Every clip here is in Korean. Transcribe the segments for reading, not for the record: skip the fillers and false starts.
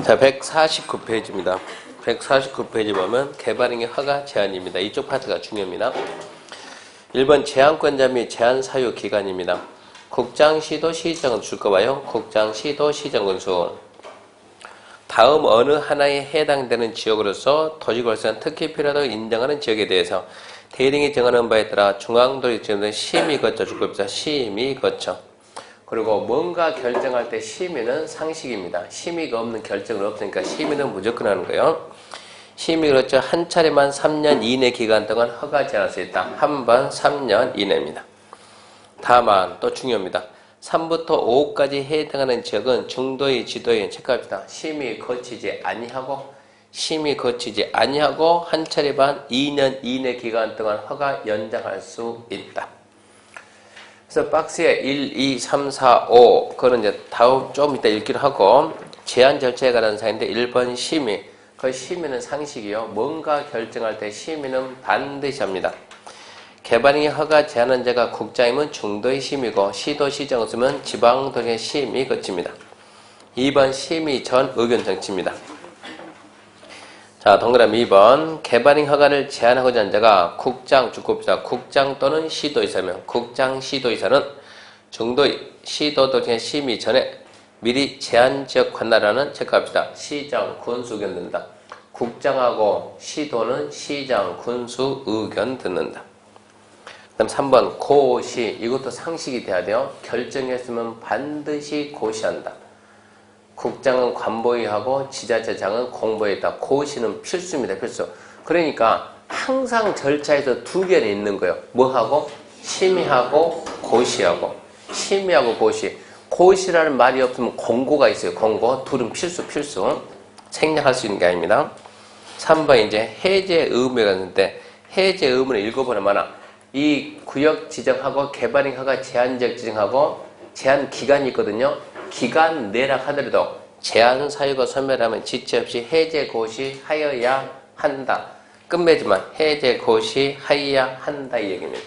자, 149페이지입니다. 149페이지 보면 개발행위 허가 제한입니다. 이쪽 파트가 중요합니다. 1번 제한권자 및 제한 사유 기간입니다. 국장, 시도, 시정은 줄 거 봐요. 국장, 시도, 시정 군수. 다음 어느 하나에 해당되는 지역으로서 도시건설은 특히 필요하다고 인정하는 지역에 대해서 대령이 정하는 바에 따라 중앙도시 지역은 심의 거쳐 줄 겁니다. 심의 거쳐. 그리고 뭔가 결정할 때 심의는 상식입니다. 심의가 없는 결정은 없으니까 심의는 무조건 하는 거예요. 심의 그렇죠. 한 차례만 3년 이내 기간 동안 허가 제한할 수 있다. 한 번 3년 이내입니다. 다만 또 중요합니다. 3부터 5까지 해당하는 지역은 중도의 지도에 체크합시다. 심의 거치지 아니하고 한 차례만 2년 이내 기간 동안 허가 연장할 수 있다. 그래서 박스에 1, 2, 3, 4, 5 그거는 이제 다음 좀 이따 읽기로 하고 제한 절차에 관한 사항인데 1번 심의. 그 심의는 상식이요. 뭔가 결정할 때 심의는 반드시 합니다. 개발행위 허가 제한한 자가 국장이면 중도의 심의고 시도 시정을 쓰면 지방도시의 심의 거칩니다. 2번 심의 전 의견 정치입니다. 자, 동그라미 2번 개발행위 허가를 제한하고자 한 자가 국장, 주권자, 국장 또는 시도의사면 국장, 시도의사는 중도의 시도도시의 심의 전에 미리 제한지역 관할하는 체크합시다. 시장, 군수 의견 듣는다. 국장하고 시도는 시장, 군수 의견 듣는다. 그 다음 3번 고시. 이것도 상식이 돼야 돼요. 결정했으면 반드시 고시한다. 국장은 관보위하고 지자체장은 공보위에 있다. 고시는 필수입니다. 필수. 그러니까 항상 절차에서 두 개는 있는 거예요. 뭐하고? 심의하고 고시하고. 심의하고 고시. 고시라는 말이 없으면 공고가 있어요. 공고. 둘은 필수. 생략할 수 있는 게 아닙니다. 3번 이제 해제 의무가 있는데 해제 의무는 읽어보면 이 구역 지정하고 개발행위 허가 제한지역 지정하고 제한 기간이 있거든요. 기간 내라 하더라도 제한 사유가 소멸하면 지체 없이 해제 고시하여야 한다. 끝맺지만 해제 고시하여야 한다 이 얘기입니다.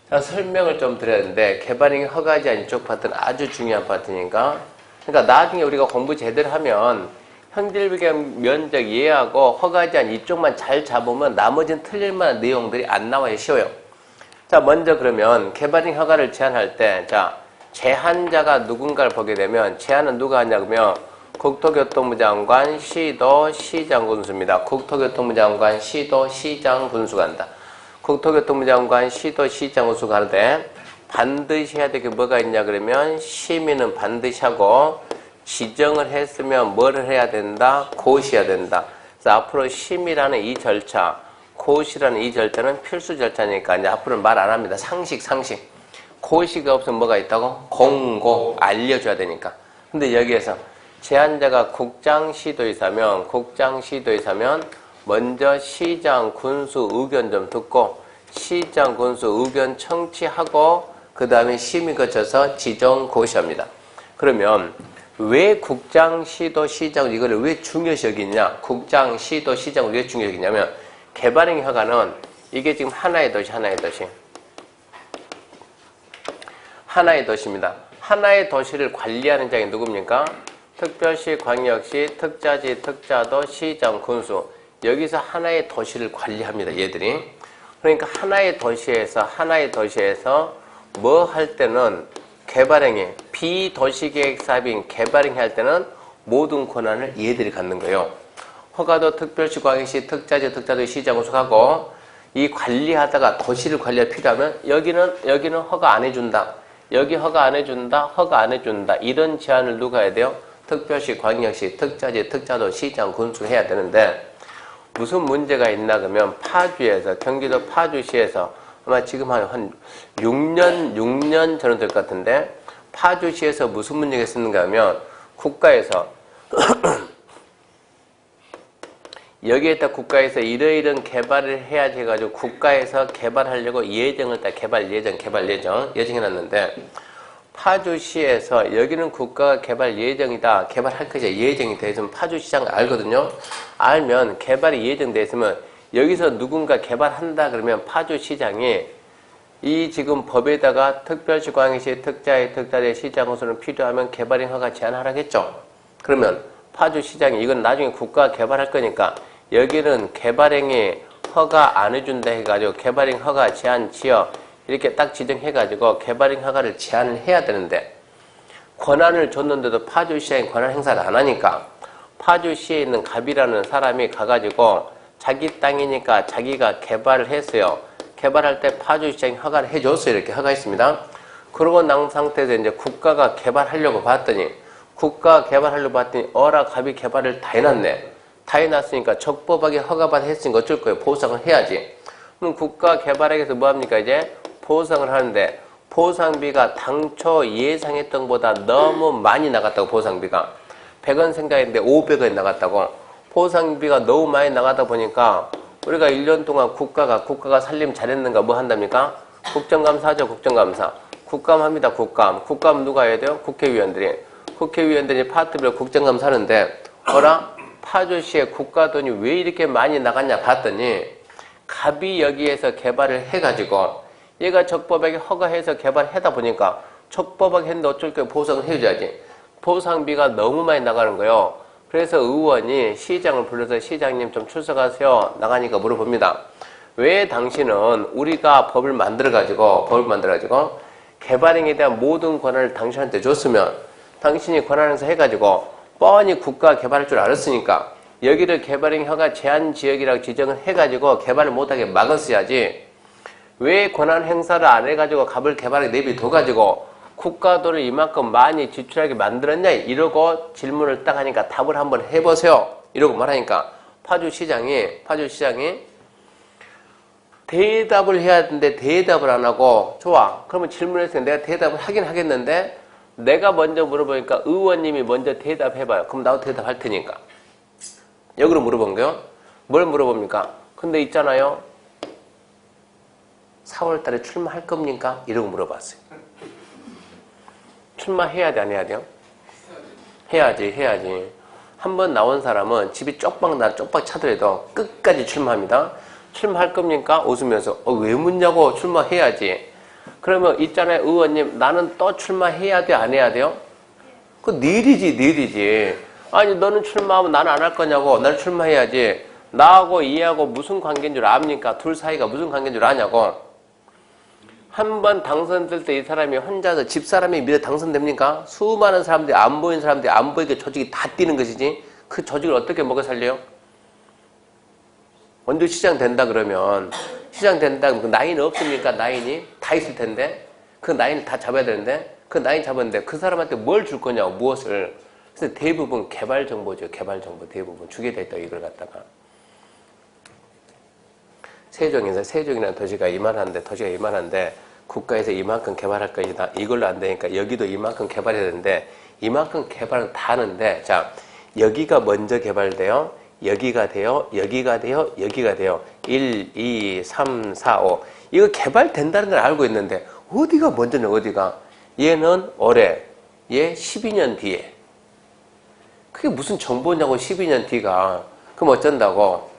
자, 설명을 좀 드려야 되는데 개발행위 허가 제한 이쪽 파트는 아주 중요한 파트니까 그러니까 나중에 우리가 공부 제대로 하면 현실비경 면적 이해하고 허가 제한 이쪽만 잘 잡으면 나머지는 틀릴 만한 내용들이 안 나와요. 쉬워요. 자, 먼저 그러면 개발행위 허가를 제한할 때 자, 제한자가 누군가를 보게 되면 제한은 누가 하냐면 국토교통부 장관, 시도, 시장 군수입니다. 국토교통부 장관, 시도, 시장 군수가 한다. 국토교통부 장관, 시도, 시장 군수가 하는데 반드시 해야 될 게 뭐가 있냐 그러면 심의는 반드시 하고 지정을 했으면 뭐를 해야 된다? 고시해야 된다. 그래서 앞으로 심의라는 이 절차, 고시라는 이 절차는 필수 절차니까 이제 앞으로는 말 안 합니다. 상식. 고시가 없으면 뭐가 있다고? 공고, 알려줘야 되니까. 근데 여기에서 제한자가 국장, 시도의사면 먼저 시장, 군수 의견 좀 듣고 시장, 군수 의견 청취하고 그 다음에 심의 거쳐서 지정, 고시합니다. 그러면 왜 국장, 시도, 시장 이거를 왜 중요시 여기냐? 국장, 시도, 시장을 왜 중요시 여기냐면 개발행위 허가는 이게 지금 하나의 도시입니다. 하나의 도시를 관리하는 장이 누굽니까? 특별시, 광역시, 특자지, 특자도, 시장, 군수. 여기서 하나의 도시를 관리합니다. 얘들이. 그러니까 하나의 도시에서 뭐 할 때는 개발행위, 비도시계획 사업인 개발행위 할 때는 모든 권한을 얘들이 갖는 거예요. 허가도 특별시, 광역시, 특자지, 특자도, 시장, 군수하고 이 관리하다가 도시를 관리할 필요하면 여기는 허가 안 해준다. 여기 허가 안 해준다. 이런 제한을 누가 해야 돼요? 특별시, 광역시, 특자지, 특자도, 시장, 군수 해야 되는데 무슨 문제가 있나 그러면 경기도 파주시에서 아마 지금 한 6년 전은 될 것 같은데 파주시에서 무슨 문제가 있었는가 하면 국가에서 여기에다 국가에서 이러이런 개발을 해야지 해가지고 국가에서 개발하려고 예정을 딱 개발 예정해놨는데 파주시에서 여기는 국가가 개발 예정이다. 개발할 것이야. 예정이 돼 있으면 파주시장 알거든요. 알면 개발이 예정돼 있으면 여기서 누군가 개발한다 그러면 파주시장이 이 지금 법에다가 특별시, 광역시, 특자의, 특자의 시장 군수는 필요하면 개발행위 허가 제한하라겠죠. 그러면 파주시장이 이건 나중에 국가가 개발할 거니까 여기는 개발행위 허가 안 해준다 해가지고 개발행 허가 제한 지역 이렇게 딱 지정해가지고 개발행 허가를 제한을 해야 되는데 권한을 줬는데도 파주시장이 권한 행사를 안 하니까 파주시에 있는 갑이라는 사람이 가가지고 자기 땅이니까 자기가 개발을 했어요. 개발할 때 파주시장이 허가를 해줬어요. 이렇게 허가했습니다. 그러고 난 상태에서 이제 국가가 개발하려고 봤더니 어라 갑이 개발을 다 해놨네. 다 해놨으니까 적법하게 허가받아 했으니까 어쩔 거예요. 보상을 해야지. 그럼 국가 개발에서 뭐합니까? 이제 보상을 하는데 보상비가 당초 예상했던 것보다 너무 많이 나갔다고. 보상비가 100원 생각했는데 500원 나갔다고. 보상비가 너무 많이 나가다 보니까 우리가 1년 동안 국가가 살림 잘했는가 뭐 한답니까? 국정감사하죠. 국정감사. 국감합니다. 국감 누가 해야 돼요? 국회의원들이 파트별로 국정감사 하는데 어라? 파주시에 국가 돈이 왜 이렇게 많이 나갔냐 봤더니 갑이 여기에서 개발을 해가지고 얘가 적법하게 허가해서 개발하다 보니까 적법하게 했는데 어쩔 게 보상을 해줘야지. 보상비가 너무 많이 나가는 거예요. 그래서 의원이 시장을 불러서 시장님 좀 출석하세요. 나가니까 물어봅니다. 왜 당신은 우리가 법을 만들어가지고 개발행위에 대한 모든 권한을 당신한테 줬으면 당신이 권한 행사 해가지고 뻔히 국가 개발할 줄 알았으니까 여기를 개발행 허가 제한 지역이라고 지정을 해가지고 개발을 못하게 막았어야지. 왜 권한 행사를 안 해가지고 갑을 개발하게 내비둬가지고 국가 돈을 이만큼 많이 지출하게 만들었냐 이러고 질문을 딱 하니까 답을 한번 해보세요 이러고 말하니까 파주시장이 대답을 해야 하는데 대답을 안 하고 좋아 그러면 질문했으니까 내가 대답을 하긴 하겠는데 내가 먼저 물어보니까 의원님이 먼저 대답해봐요. 그럼 나도 대답할 테니까. 역으로 물어본 거요. 뭘 물어봅니까? 근데 있잖아요. 4월 달에 출마할 겁니까? 이러고 물어봤어요. 출마해야 돼, 안 해야 돼요? 해야지. 한 번 나온 사람은 집이 쪽박 차더라도 끝까지 출마합니다. 출마할 겁니까? 웃으면서 왜 묻냐고. 출마해야지. 그러면 있잖아요. 의원님 나는 또 출마해야 돼, 안 해야 돼요? 그 내일이지. 아니 너는 출마하면 나는 안 할 거냐고. 나는 출마해야지. 나하고 얘하고 무슨 관계인 줄 압니까? 둘 사이가 무슨 관계인 줄 아냐고. 한 번 당선될 때 이 사람이 혼자서 집사람이 미래 당선됩니까? 수많은 사람들이 안 보이는 사람들이 안 보이게 조직이 다 뛰는 것이지. 그 조직을 어떻게 먹여 살려요? 먼저 시장 된다 그러면 그 라인이 없습니까? 라인이 다 있을 텐데 그 라인을 다 잡아야 되는데 그 라인 잡았는데 그 사람한테 뭘 줄 거냐고. 무엇을. 그래서 대부분 개발 정보죠. 대부분 주게 돼 있다. 이걸 갖다가 세종이라는 도시가 이만한데 국가에서 이만큼 개발할 것이다. 이걸로 안 되니까 여기도 이만큼 개발해야 되는데 이만큼 개발은 다 하는데 자 여기가 먼저 개발돼요. 여기가 돼요. 1, 2, 3, 4, 5 이거 개발된다는 걸 알고 있는데 어디가 먼저냐 어디가. 얘는 올해 얘 12년 뒤에. 그게 무슨 정보냐고 12년 뒤가. 그럼 어쩐다고.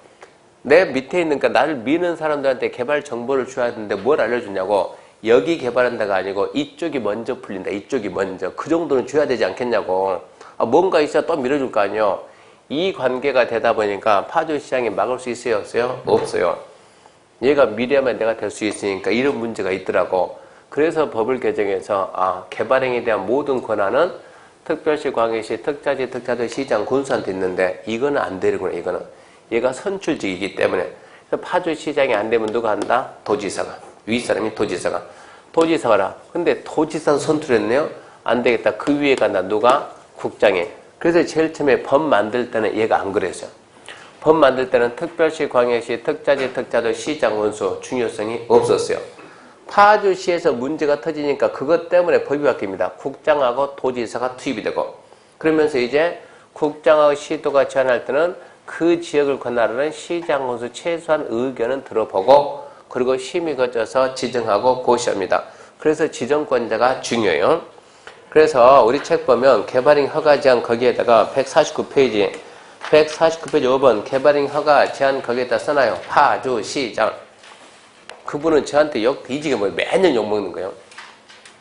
내 밑에 있는 나를 미는 사람들한테 개발 정보를 줘야 되는데 뭘 알려주냐고. 여기 개발한다가 아니고 이쪽이 먼저 풀린다. 이쪽이 먼저. 그 정도는 줘야 되지 않겠냐고. 뭔가 있어야 또 밀어줄 거 아니에요. 이 관계가 되다 보니까 파주시장이 막을 수 있어요? 없어요? 없어요. 얘가 미래만 내가 될 수 있으니까 이런 문제가 있더라고. 그래서 법을 개정해서 개발행위에 대한 모든 권한은 특별시, 광역시, 특자지, 특자도, 시장, 군수한테 있는데 이거는 안 되는구나. 이거는. 얘가 선출직이기 때문에. 그래서 파주시장이 안 되면 누가 한다? 도지사가. 윗사람이 도지사가라. 근데 도지사 선출했네요? 안 되겠다. 그 위에 간다. 누가? 국장이. 그래서 제일 처음에 법 만들 때는 얘가 안 그랬어요. 법 만들 때는 특별시, 광역시, 특자지, 특자도, 시장, 군수 중요성이 없었어요. 파주시에서 문제가 터지니까 그것 때문에 법이 바뀝니다. 국장하고 도지사가 투입이 되고 그러면서 이제 국장하고 시도가 제안할 때는 그 지역을 권하는 시장, 군수 최소한 의견은 들어보고 그리고 심의 거쳐서 지정하고 고시합니다. 그래서 지정권자가 중요해요. 그래서 우리 책 보면 개발행 허가 제한 거기에다가 149페이지 5번 개발행 허가 제한 거기에다 써놔요. 파주시장. 그분은 저한테 욕 뒤지게 매년 욕먹는 거예요.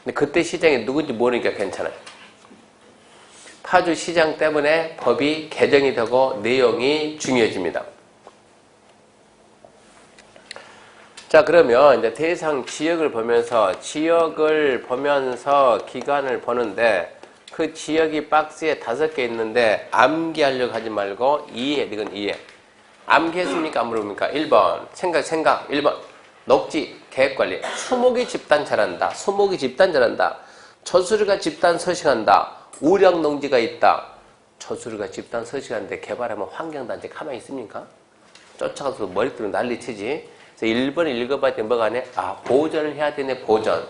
근데 그때 시장이 누군지 모르니까 괜찮아요. 파주시장 때문에 법이 개정이 되고 내용이 중요해집니다. 자, 그러면 이제 대상 지역을 보면서 기간을 보는데 그 지역이 박스에 5개 있는데 암기하려고 하지 말고 이해, 이건 이해. 암기했습니까? 안 물어봅니까? 1번 생각 1번 녹지 계획관리. 수목이 집단 잘한다. 처수리가 집단 서식한다. 우량농지가 있다. 처수리가 집단 서식하는데 개발하면 환경단체 가만히 있습니까? 쫓아가서 머리띠로 난리치지. 그래서 1번을 읽어봤더니 뭐가 하네? 보전을 해야 되네. 보전.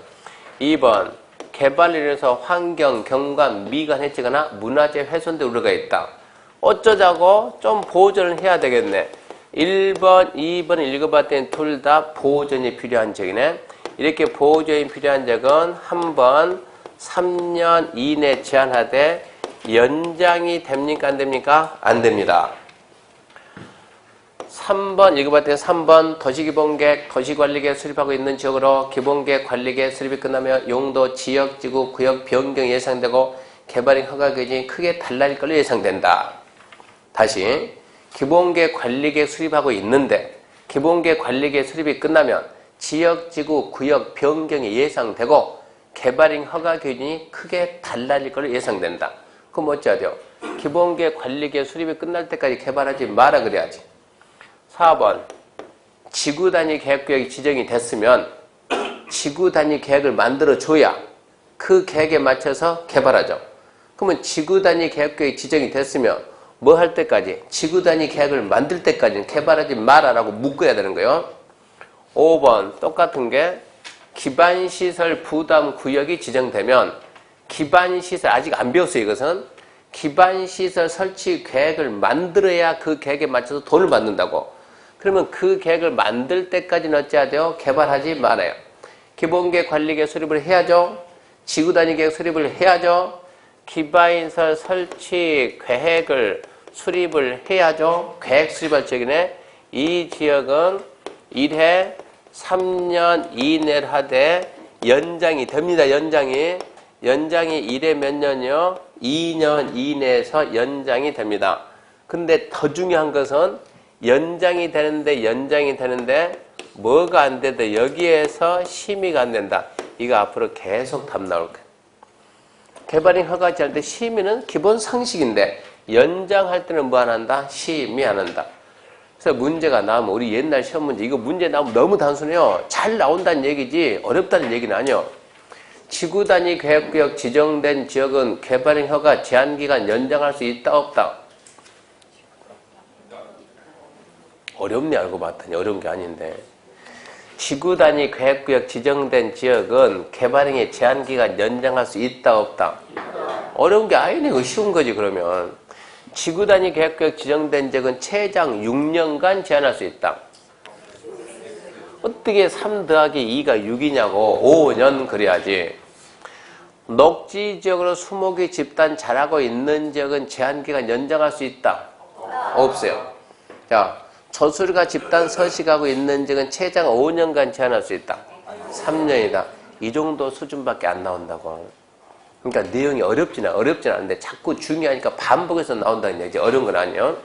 2번 개발로 인해서 환경, 경관, 미관 해치거나 문화재 훼손될 우려가 있다. 어쩌자고? 좀 보전을 해야 되겠네. 1번, 2번을 읽어봤더니 둘 다 보전이 필요한 지역이네. 이렇게 보전이 필요한 지역은 한번 3년 이내 제한하되 연장이 됩니까? 안 됩니까? 안 됩니다. 3번 읽어봤더니 3번 도시기본계획, 도시관리계획 수립하고 있는 지역으로 기본계획, 관리계획 수립이 끝나면 용도, 지역, 지구, 구역 변경이 예상되고 개발행 허가 기준이 크게 달라질 걸로 예상된다. 다시 기본계획, 관리계획 수립하고 있는데 기본계획, 관리계획 수립이 끝나면 지역, 지구, 구역 변경이 예상되고 개발행 허가 기준이 크게 달라질 걸로 예상된다. 그럼 어찌해야 돼요? 기본계획, 관리계획 수립이 끝날 때까지 개발하지 마라 그래야지. 4번 지구단위 계획구역이 지정이 됐으면 지구단위 계획을 만들어줘야 그 계획에 맞춰서 개발하죠. 그러면 지구단위 계획구역이 지정이 됐으면 뭐 할 때까지? 지구단위 계획을 만들 때까지는 개발하지 마라라고 묶어야 되는 거예요. 5번 똑같은 게 기반시설 부담구역이 지정되면 기반시설 아직 안 배웠어요. 이것은 기반시설 설치 계획을 만들어야 그 계획에 맞춰서 돈을 받는다고. 그러면 그 계획을 만들 때까지는 어찌해야 돼요? 개발하지 말아요. 기본계획, 관리계획 수립을 해야죠. 지구단위 계획 수립을 해야죠. 기반시설 설치 계획을 수립을 해야죠. 계획 수립할 지역이네. 이 지역은 1회 3년 이내를 하되 연장이 됩니다. 연장이 1회 몇 년이요? 2년 이내에서 연장이 됩니다. 근데 더 중요한 것은 연장이 되는데 뭐가 안 된다? 여기에서 심의가 안 된다. 이거 앞으로 계속 답 나올 거예요. 개발행 허가 제할 때 심의는 기본 상식인데 연장할 때는 뭐 안 한다? 심의 안 한다. 그래서 문제가 나오면 우리 옛날 시험 문제 이거 문제 나오면 너무 단순해요. 잘 나온다는 얘기지 어렵다는 얘기는 아니에요. 지구단위 계획구역 지정된 지역은 개발행 허가 제한기간 연장할 수 있다 없다? 어렵네 알고 봤더니 어려운 게 아닌데. 지구단위 계획구역 지정된 지역은 개발행의 제한기간 연장할 수 있다 없다? 어려운 게 아니네. 이거 쉬운 거지 그러면. 지구단위 계획구역 지정된 지역은 최장 6년간 제한할 수 있다. 어떻게 3 더하기 2가 6이냐고. 5년 그래야지. 녹지지역으로 수목이 집단 자라고 있는 지역은 제한기간 연장할 수 있다? 없어요. 자, 처수리가 집단 서식하고 있는 지역은 최장 5년간 제한할 수 있다. 3년이다. 이 정도 수준밖에 안 나온다고. 그러니까 내용이 어렵지는 않은데 자꾸 중요하니까 반복해서 나온다는 얘기지. 어려운 건 아니에요.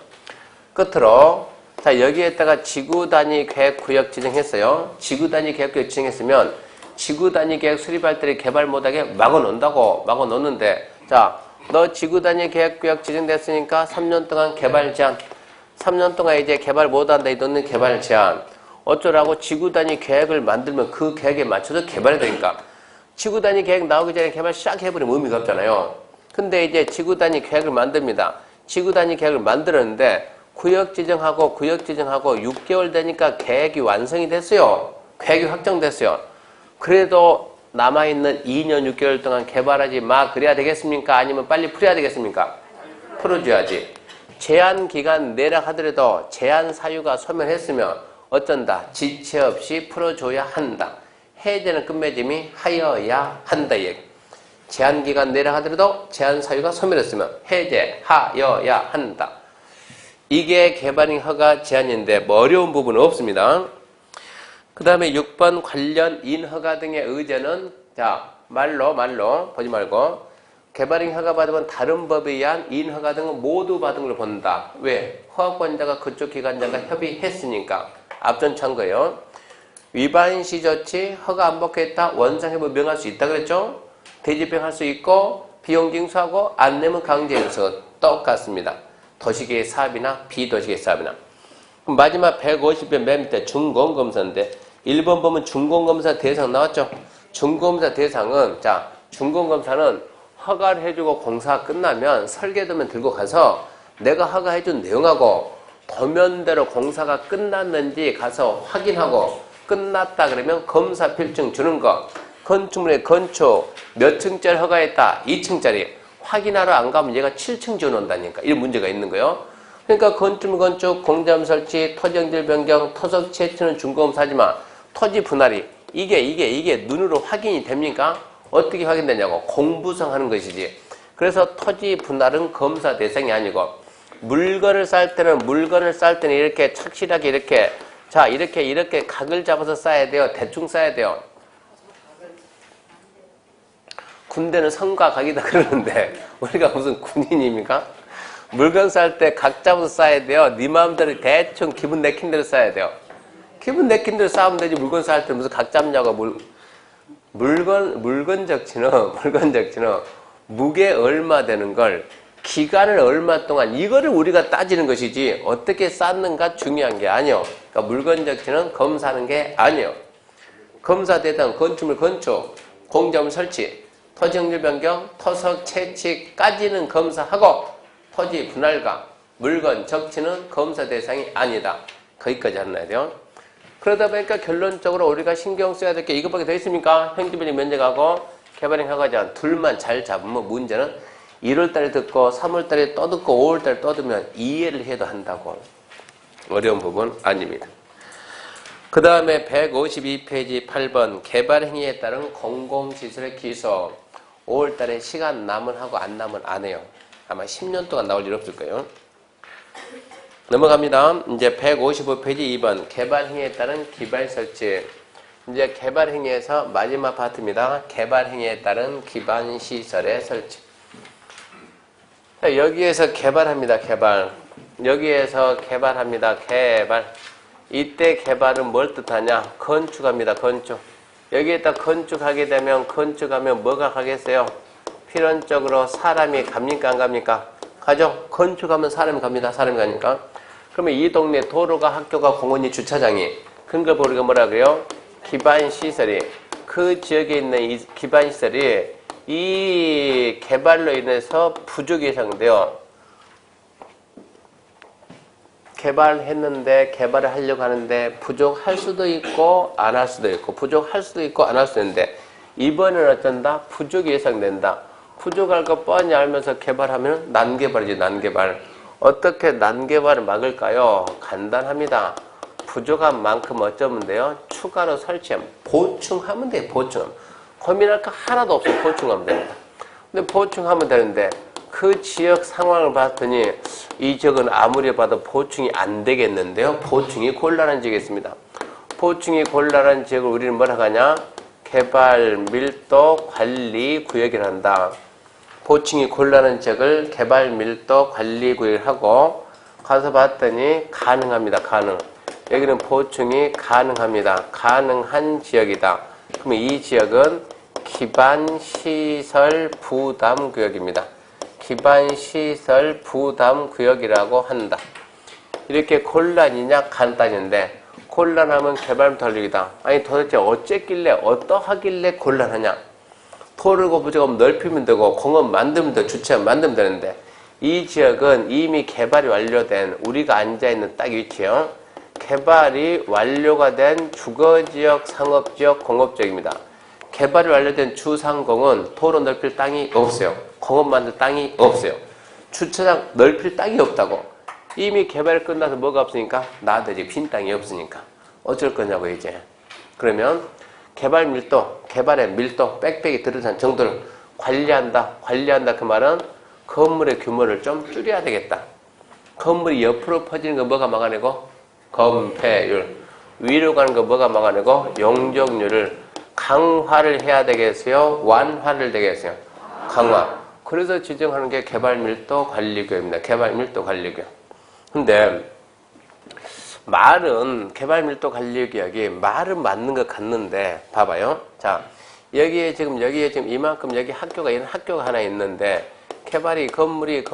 끝으로 자 여기에다가 지구단위 계획구역 지정했어요. 지구단위 계획구역 지정했으면 지구단위 계획 수립할 때를 개발 못하게 막아놓는다고. 막아놓는데 자 너 지구단위 계획구역 지정됐으니까 3년 동안 개발 제한. 3년 동안 이제 개발 못한다. 이 너는 개발 제한. 어쩌라고? 지구단위 계획을 만들면 그 계획에 맞춰서 개발이 되니까. 지구단위 계획 나오기 전에 개발 시작해버리면 의미가 없잖아요. 근데 이제 지구단위 계획을 만듭니다. 지구단위 계획을 만들었는데 구역 지정하고 6개월 되니까 계획이 완성이 됐어요. 계획이 확정됐어요. 그래도 남아있는 2년 6개월 동안 개발하지 마. 그래야 되겠습니까? 아니면 빨리 풀어야 되겠습니까? 풀어줘야지. 제한 기간 내라 하더라도 제한 사유가 소멸했으면 어쩐다? 지체 없이 풀어줘야 한다. 해제는 끝맺음이 하여야 한다. 얘기. 제한 기간 내라 하더라도 제한 사유가 소멸했으면 해제하여야 한다. 이게 개발행 허가 제한인데 뭐 어려운 부분은 없습니다. 그 다음에 6번 관련 인허가 등의 의제는 자 말로 보지 말고 개발행 허가 받으면 다른 법에 의한 이인 허가 등은 모두 받은 걸 본다. 왜? 허가권자가 그쪽 기관장과 협의했으니까. 앞전 참고요. 위반 시 조치 허가 안 받겠다 원상회부 명할 수 있다 그랬죠? 대집행할 수 있고 비용 징수하고 안 내면 강제 인수 똑같습니다. 도시계획 사업이나 비도시계획 사업이나. 그럼 마지막 150편 맨 밑에 준공검사인데 1번 보면 준공검사 대상 나왔죠? 준공검사 대상은 자 준공검사는 허가를 해주고 공사가 끝나면 설계도면 들고 가서 내가 허가해준 내용하고 도면대로 공사가 끝났는지 가서 확인하고 끝났다 그러면 검사 필증 주는 거. 건축물의 건축 몇 층짜리 허가했다. 2층짜리. 확인하러 안 가면 얘가 7층 지어놓는다니까. 이런 문제가 있는 거예요. 그러니까 건축물 건축, 공장 설치, 토지형질 변경, 토석 채취는 준공검사지만 토지 분할이 이게 눈으로 확인이 됩니까? 어떻게 확인되냐고 공부상 하는 것이지. 그래서 토지 분할은 검사 대상이 아니고 물건을 쌀 때는 이렇게 착실하게 이렇게 자 이렇게 각을 잡아서 쌓아야 돼요. 대충 쌓아야 돼요. 군대는 선과 각이다 그러는데 우리가 무슨 군인입니까? 물건 쌀 때 각 잡아서 쌓아야 돼요. 네 마음대로 대충 기분 내킨 대로 쌓아야 돼요. 기분 내킨 대로 쌓으면 되지. 물건 쌀 때 무슨 각 잡냐고. 물건 적치는 무게 얼마 되는 걸 기간을 얼마 동안 이거를 우리가 따지는 것이지 어떻게 쌓는가 중요한 게 아니요. 그러니까 물건 적치는 검사하는 게 아니요. 검사 대상 건축물 건축, 공작물 설치, 토지형질 변경, 토석 채취까지는 검사하고 토지 분할과 물건 적치는 검사 대상이 아니다. 거기까지 하나야 돼요. 그러다 보니까 결론적으로 우리가 신경 써야 될 게 이것밖에 더 있습니까? 형지변경 면제하고 개발행 허가제한 둘만 잘 잡으면 문제는 1월달에 듣고 3월달에 또 듣고 5월달에 또 듣면 이해를 해도 한다고. 어려운 부분 아닙니다. 그 다음에 152페이지 8번 개발행위에 따른 공공시설의 기소 5월달에 시간 남은 하고 안 남은 안 해요. 아마 10년 동안 나올 일 없을 거예요. 넘어갑니다. 이제 155페이지 2번 개발행위에 따른 기반 설치. 이제 개발행위에서 마지막 파트입니다. 개발행위에 따른 기반시설의 설치. 자, 여기에서 개발합니다. 개발. 여기에서 개발합니다. 개발. 이때 개발은 뭘 뜻하냐? 건축합니다. 건축. 여기에다 건축하게 되면 건축하면 뭐가 가겠어요? 필연적으로 사람이 갑니까? 안 갑니까? 가죠? 건축하면 사람이 갑니다. 사람이 가니까. 그러면 이 동네 도로가 학교가 공원이 주차장이 그런 걸 우리가 뭐라 그래요? 기반시설이 그 지역에 있는 이 기반시설이 이 개발로 인해서 부족이 예상돼요. 개발했는데 개발을 하려고 하는데 부족할 수도 있고 안 할 수도 있고 부족할 수도 있고 안 할 수도 있는데 이번에는 어쩐다? 부족이 예상된다. 부족할 거 뻔히 알면서 개발하면 난개발이지 난개발. 어떻게 난개발을 막을까요? 간단합니다. 부족한 만큼 어쩌면 돼요? 추가로 설치하면 보충하면 돼요. 보충하면. 고민할 거 하나도 없어. 보충하면 됩니다. 근데 보충하면 되는데 그 지역 상황을 봤더니 이 지역은 아무리 봐도 보충이 안 되겠는데요. 보충이 곤란한 지역이겠습니다. 보충이 곤란한 지역을 우리는 뭐라 하냐? 개발 밀도 관리 구역이라 한다. 보충이 곤란한 지역을 개발 밀도 관리 구역을 하고 가서 봤더니 가능합니다. 가능. 여기는 보충이 가능합니다. 가능한 지역이다. 그러면 이 지역은 기반시설 부담구역입니다. 기반시설 부담구역이라고 한다. 이렇게 곤란이냐 간단인데 곤란하면 개발 덜리기다. 아니 도대체 어쨌길래 어떠하길래 곤란하냐. 토르고 부족하면 넓히면 되고 공원 만들면 되고 주차장 만들면 되는데 이 지역은 이미 개발이 완료된 우리가 앉아있는 딱 위치요. 개발이 완료가 된 주거지역, 상업지역, 공업지역입니다. 개발이 완료된 주상공은 도로 넓힐 땅이 없어요. 공원 만들 땅이 없어요. 주차장 넓힐 땅이 없다고. 이미 개발 끝나서 뭐가 없으니까 나들이 빈 땅이 없으니까 어쩔 거냐고 이제. 그러면 개발 밀도, 개발의 밀도, 빽빽이 들어선 정도를 관리한다. 관리한다 그 말은 건물의 규모를 좀 줄여야 되겠다. 건물이 옆으로 퍼지는 거 뭐가 막아내고? 건폐율. 위로 가는 거 뭐가 막아내고? 용적률을 강화를 해야 되겠어요? 완화를 되겠어요? 강화. 그래서 지정하는 게 개발밀도관리구역입니다. 개발밀도관리구역. 근데 말은 개발밀도관리구역이 말은 맞는 것 같는데 봐봐요. 자, 여기에 지금 이만큼 여기 학교가 이런 학교가 하나 있는데 개발이 건물이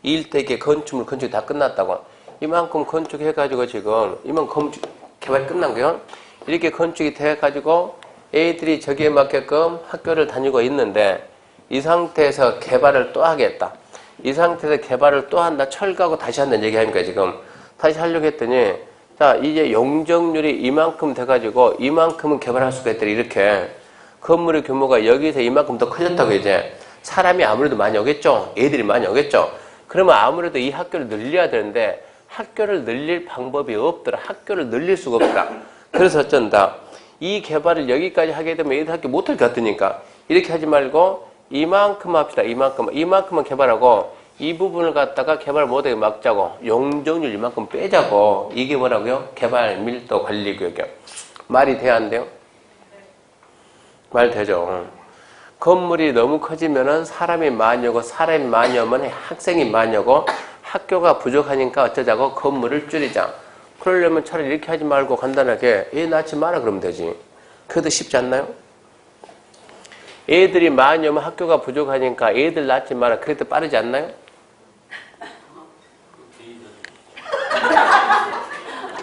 이 일대기의 건축이 다 끝났다고. 이만큼 건축해가지고 지금 이만큼 개발이 끝난 거요. 이렇게 건축이 돼가지고 애들이 저기에 맞게끔 학교를 다니고 있는데 이 상태에서 개발을 또 하겠다. 이 상태에서 개발을 또 한다. 철거하고 다시 한다는 얘기 하니까 지금 다시 하려고 했더니 자, 이제 용적률이 이만큼 돼가지고 이만큼은 개발할 수가 있더라. 이렇게 건물의 규모가 여기서 이만큼 더 커졌다고. 이제 사람이 아무래도 많이 오겠죠. 애들이 많이 오겠죠. 그러면 아무래도 이 학교를 늘려야 되는데 학교를 늘릴 방법이 없더라. 학교를 늘릴 수가 없더라. 그래서 어쩐다. 이 개발을 여기까지 하게 되면 애들 학교 못할 것 같으니까 이렇게 하지 말고 이만큼 합시다. 이만큼만 개발하고 이 부분을 갖다가 개발 못하게 막자고. 용적률 이만큼 빼자고. 이게 뭐라고요? 개발밀도관리구역이요. 말이 돼야 안 돼요? 말 되죠. 건물이 너무 커지면은 사람이 많이 오고 사람이 많이 오면 학생이 많이 오고 학교가 부족하니까 어쩌자고 건물을 줄이자. 그러려면 차라리 이렇게 하지 말고 간단하게 애 낳지 마라 그러면 되지. 그래도 쉽지 않나요? 애들이 많이 오면 학교가 부족하니까 애들 낳지 마라. 그래도 빠르지 않나요?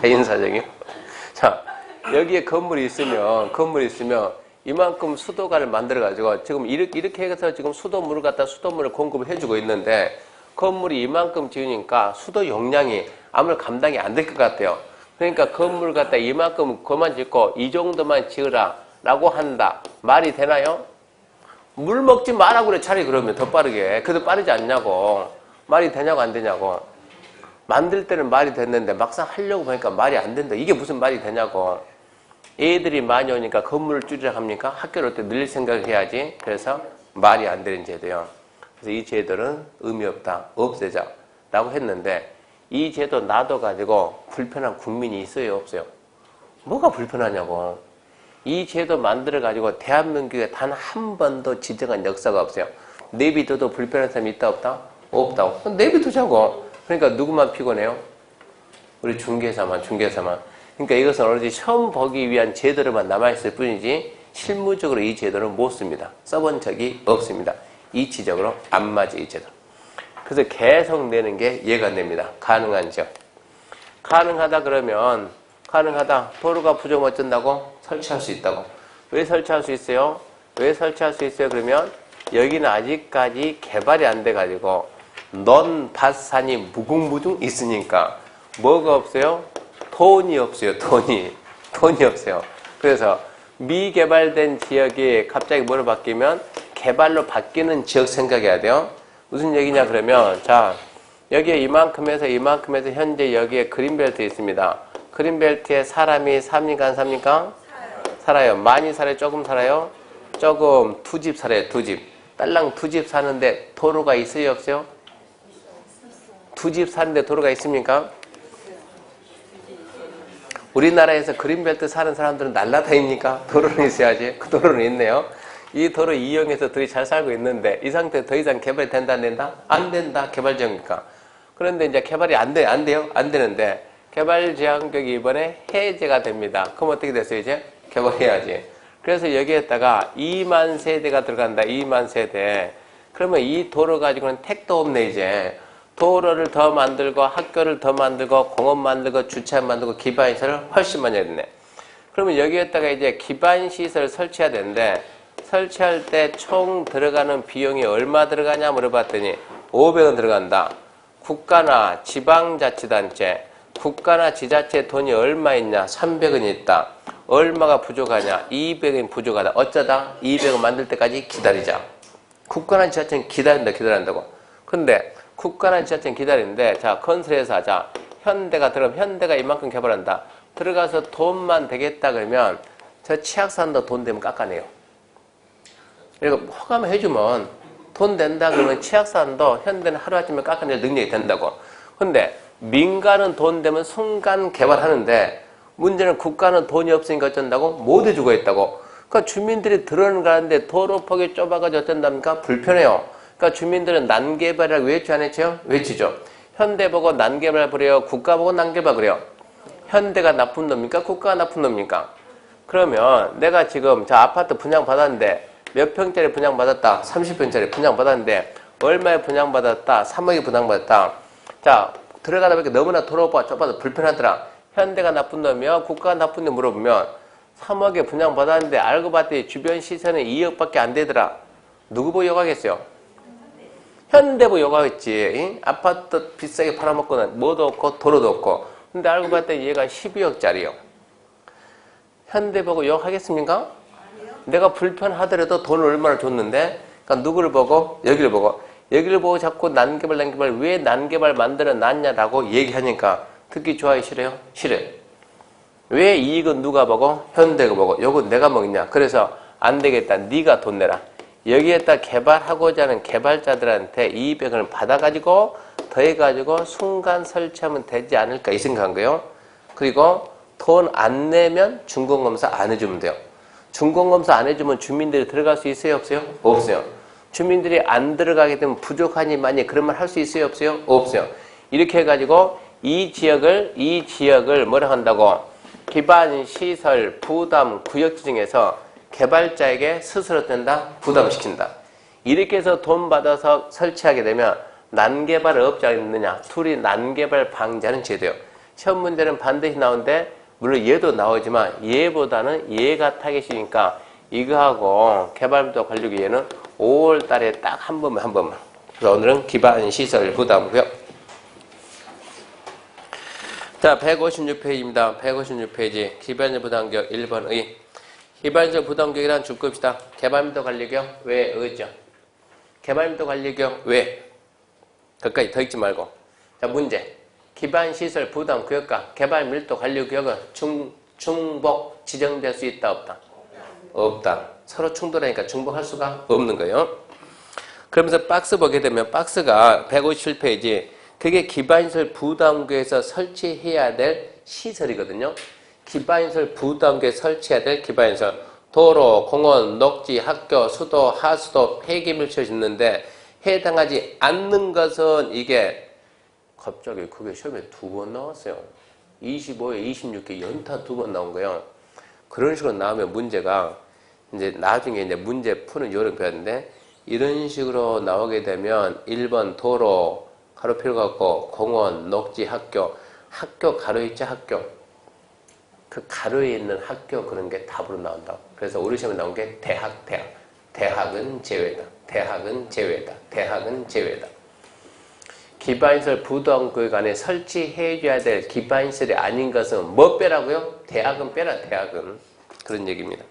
개인사정이요? 자, 여기에 건물이 있으면 이만큼 수도관을 만들어가지고 지금 이렇게 해서 지금 수도물을 공급을 해주고 있는데 건물이 이만큼 지으니까 수도 용량이 아무래도 감당이 안 될 것 같아요. 그러니까 건물 갖다 이만큼 그만 짓고 이 정도만 지으라 라고 한다. 말이 되나요? 물 먹지 마라 그래. 차라리 그러면 더 빠르게. 그래도 빠르지 않냐고. 말이 되냐고 안 되냐고. 만들 때는 말이 됐는데 막상 하려고 보니까 말이 안 된다. 이게 무슨 말이 되냐고. 애들이 많이 오니까 건물을 줄이라 합니까? 학교를 어떻게 늘릴 생각을 해야지. 그래서 말이 안 되는 제도요. 그래서 이 제도는 의미 없다. 없애자. 라고 했는데 이 제도 놔둬가지고 불편한 국민이 있어요? 없어요? 뭐가 불편하냐고. 이 제도 만들어가지고 대한민국에 단 한 번도 지정한 역사가 없어요. 내비둬도 불편한 사람이 있다 없다? 없다고. 내비두자고. 그러니까 누구만 피곤해요? 우리 중개사만. 그러니까 이것은 오로지 시험 보기 위한 제도로만 남아있을 뿐이지 실무적으로 이 제도는 못 씁니다. 써본 적이 없습니다. 이치적으로 안 맞아 이 제도. 그래서 계속 내는 게 얘가 냅니다. 가능한 지역. 가능하다 그러면 도로가 부족하면 어쩐다고? 설치할 수 있다고. 왜 설치할 수 있어요? 그러면 여기는 아직까지 개발이 안 돼가지고 논밭산이 무궁무중 있으니까 뭐가 없어요? 돈이 없어요. 돈이 없어요. 그래서 미개발된 지역이 갑자기 뭐로 바뀌면 개발로 바뀌는 지역 생각해야 돼요. 무슨 얘기냐 그러면 자, 여기에 이만큼에서 현재 여기에 그린벨트 있습니다. 그린벨트에 사람이 삽니까 안 삽니까? 살아요. 많이 살아요? 조금 살아요? 조금. 2집 살아요. 2집. 딸랑 2집 사는데 도로가 있어요? 없어요? 2집 사는데 도로가 있습니까? 우리나라에서 그린벨트 사는 사람들은 날라다닙니까? 도로는 있어야지. 그 도로는 있네요. 이 도로 이용해서 둘이 잘 살고 있는데 이 상태에 더 이상 개발이 된다 안 된다? 안 된다. 개발지역이니까. 그런데 이제 개발이 안 돼요? 안 되는데 개발지역이 이번에 해제가 됩니다. 그럼 어떻게 됐어요 이제? 개발해야지. 그래서 여기에다가 2만 세대가 들어간다. 2만 세대. 그러면 이 도로 가지고는 택도 없네 이제. 도로를 더 만들고 학교를 더 만들고 공원 만들고 주차장 만들고 기반시설을 훨씬 많이 했네. 그러면 여기에다가 이제 기반시설을 설치해야 되는데 설치할 때 총 들어가는 비용이 얼마 들어가냐 물어봤더니 500원 들어간다. 국가나 지방자치단체, 국가나 지자체 돈이 얼마 있냐? 300원이 있다. 얼마가 부족하냐? 200원이 부족하다. 어쩌다? 200원 만들 때까지 기다리자. 국가나 지자체는 기다린다고. 근데 국가나 지자체는 기다리는데 자, 건설회사 하자. 현대가 이만큼 개발한다. 들어가서 돈만 되겠다 그러면 저 치악산도 돈 되면 깎아내요. 그러니까 허가만 해주면 돈 된다 그러면 치악산도 현대는 하루아침에 깎아낼 능력이 된다고. 근데 민간은 돈 되면 순간 개발하는데 문제는 국가는 돈이 없으니까 어쩐다고? 못 해주고 있다고. 그러니까 주민들이 들어가는데 도로 폭이 좁아가지고 어쩐답니까? 불편해요. 그러니까 주민들은 난개발이라고 외치 안 했죠? 외치죠. 현대 보고 난개발 그래요? 국가 보고 난개발 그래요? 현대가 나쁜 놈입니까? 국가가 나쁜 놈입니까? 그러면 내가 지금 저 아파트 분양받았는데 몇 평짜리 분양받았다? 30평짜리 분양받았는데 얼마에 분양받았다? 3억에 분양받았다. 자, 들어가다 보니까 너무나 도로가 좁아서 불편하더라. 현대가 나쁜 놈이야? 국가가 나쁜 놈 물어보면 3억에 분양받았는데 알고 봤더니 주변 시세는 2억밖에 안 되더라. 누구 보고 욕하겠어요? 현대 보고 욕하겠지. 아파트 비싸게 팔아먹고는 뭐도 없고 도로도 없고. 근데 알고 봤더니 얘가 12억짜리요. 현대 보고 욕하겠습니까? 내가 불편하더라도 돈을 얼마나 줬는데, 그러니까 누구를 보고? 여기를 보고 자꾸 난개발 왜 난개발 만들어 놨냐라고 얘기하니까 듣기 좋아요, 싫어요? 싫어요. 왜 이익은 누가 보고? 현대가 보고. 요건 내가 먹냐? 그래서 안 되겠다. 네가 돈 내라. 여기에다 개발하고자 하는 개발자들한테 이익을 받아가지고 더해가지고 순간 설치하면 되지 않을까 이 생각한 거예요. 그리고 돈 안 내면 준공검사 안 해주면 돼요. 준공검사 안 해주면 주민들이 들어갈 수 있어요? 없어요? 없어요. 주민들이 안 들어가게 되면 부족하니 많이 그런 말 할 수 있어요? 없어요? 없어요. 이렇게 해가지고 이 지역을 뭐라 한다고? 기반시설 부담 구역 지정해서 개발자에게 스스로 된다? 부담시킨다. 이렇게 해서 돈 받아서 설치하게 되면 난개발을 없지 않느냐? 둘이 난개발 방지하는 제도예요. 시험 문제는 반드시 나오는데 물론 얘도 나오지만 얘보다는 얘가 타겟이니까 이거하고 개발부터 관리기 얘는 5월 달에 딱 한 번만. 그래서 오늘은 기반시설 부담구역. 자, 156페이지입니다. 156페이지. 기반시설 부담구역 1번 의. 기반시설 부담구역이란 줄 겁시다. 개발밀도 관리구역 왜 의죠? 개발밀도 관리구역 왜? 거기까지 더 읽지 말고. 자, 문제. 기반시설 부담구역과 개발밀도 관리구역은 중복 지정될 수 있다 없다? 없다. 서로 충돌하니까 중복할 수가 없는 거예요. 그러면서 박스 보게 되면 박스가 157페이지 그게 기반시설 부담구역에서 설치해야 될 시설이거든요. 기반시설 부담구역에 설치해야 될 기반시설 도로, 공원, 녹지, 학교, 수도, 하수도, 폐기물처 짓는데 해당하지 않는 것은 이게 갑자기 그게 시험에 2번 나왔어요. 25에 26개 연타 2번 나온 거예요. 그런 식으로 나오면 문제가 이제 나중에 이제 문제 푸는 요령 배웠는데 이런 식으로 나오게 되면 1번 도로 가로 필요가 없고 공원, 녹지, 학교 가로 있죠 학교. 그 가로에 있는 학교 그런 게 답으로 나온다고. 그래서 우리 시험에 나온 게 대학은 제외다. 대학은 제외다. 기반시설 부담구역 안에 설치해줘야 될 기반시설이 아닌 것은 뭐 빼라고요? 대학은 빼라. 대학은. 그런 얘기입니다.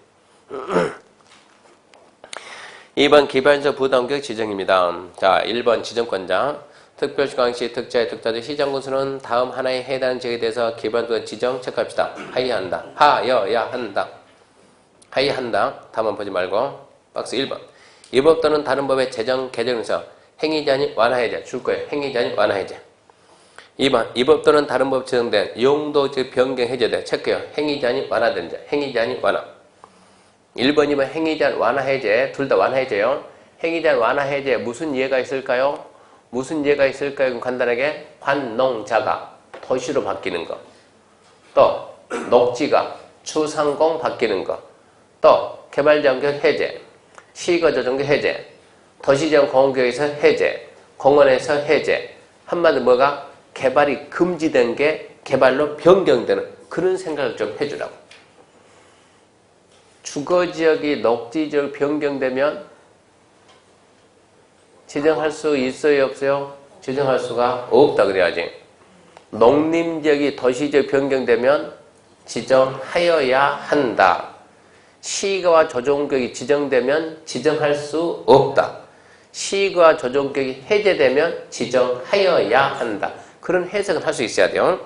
2번 기반시설 부담구역 지정입니다. 자, 1번 지정권자. 특별시광시 특자의 특자들 시정군수는 다음 하나에 해당하는 지역에 대해서 기반구역 지정 체크합시다. 하여야 한다. 하여한다. 다음만 보지 말고 박스 1번. 이 법 또는 다른 법의 제정 개정에서 행위자니 완화해제 줄 거예요. 행위자니 완화해제. 2번. 이 법 또는 다른 법 제정된 용도 즉 변경 해제돼 체크해요. 행위자니 완화된 자. 행위자니 완화. 1번, 2번 행위자 완화해제 둘 다 완화해제요. 행위자 완화해제 무슨 예가 있을까요? 무슨 예가 있을까요? 간단하게 관농자가 도시로 바뀌는 거. 또 녹지가 추상공 바뀌는 거. 또 개발장격 해제. 시거조정격 해제. 도시지역 공원구역에서 해제. 공원에서 해제. 한마디로 뭐가? 개발이 금지된 게 개발로 변경되는 그런 생각을 좀 해주라고. 주거지역이 녹지지역 변경되면 지정할 수 있어요? 없어요? 지정할 수가 없다 그래야지. 농림지역이 도시지역 변경되면 지정하여야 한다. 시가와 조정구역이 지정되면 지정할 수 없다. 시가와 조정구역이 해제되면 지정하여야 한다. 그런 해석은 할 수 있어야 돼요.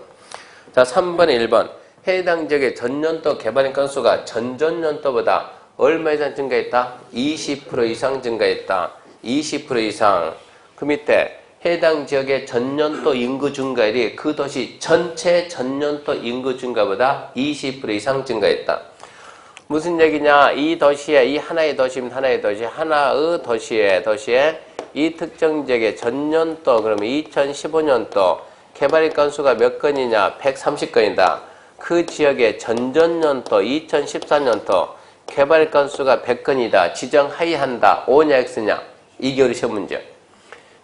자, 3번에 1번. 해당 지역의 전년도 개발인 건수가 전전년도보다 얼마 이상 증가했다? 20% 이상 증가했다. 20% 이상. 그 밑에 해당 지역의 전년도 인구 증가율이 그 도시 전체 전년도 인구 증가보다 20% 이상 증가했다. 무슨 얘기냐? 이 도시에, 이 하나의 도시면 하나의 도시, 하나의 도시에 이 특정 지역의 전년도, 그러면 2015년도 개발인 건수가 몇 건이냐? 130건이다. 그 지역의 전전년도, 2014년도 개발인 건수가 100건이다. 지정하여한다. O냐 X냐? 2개월의 시험 문제.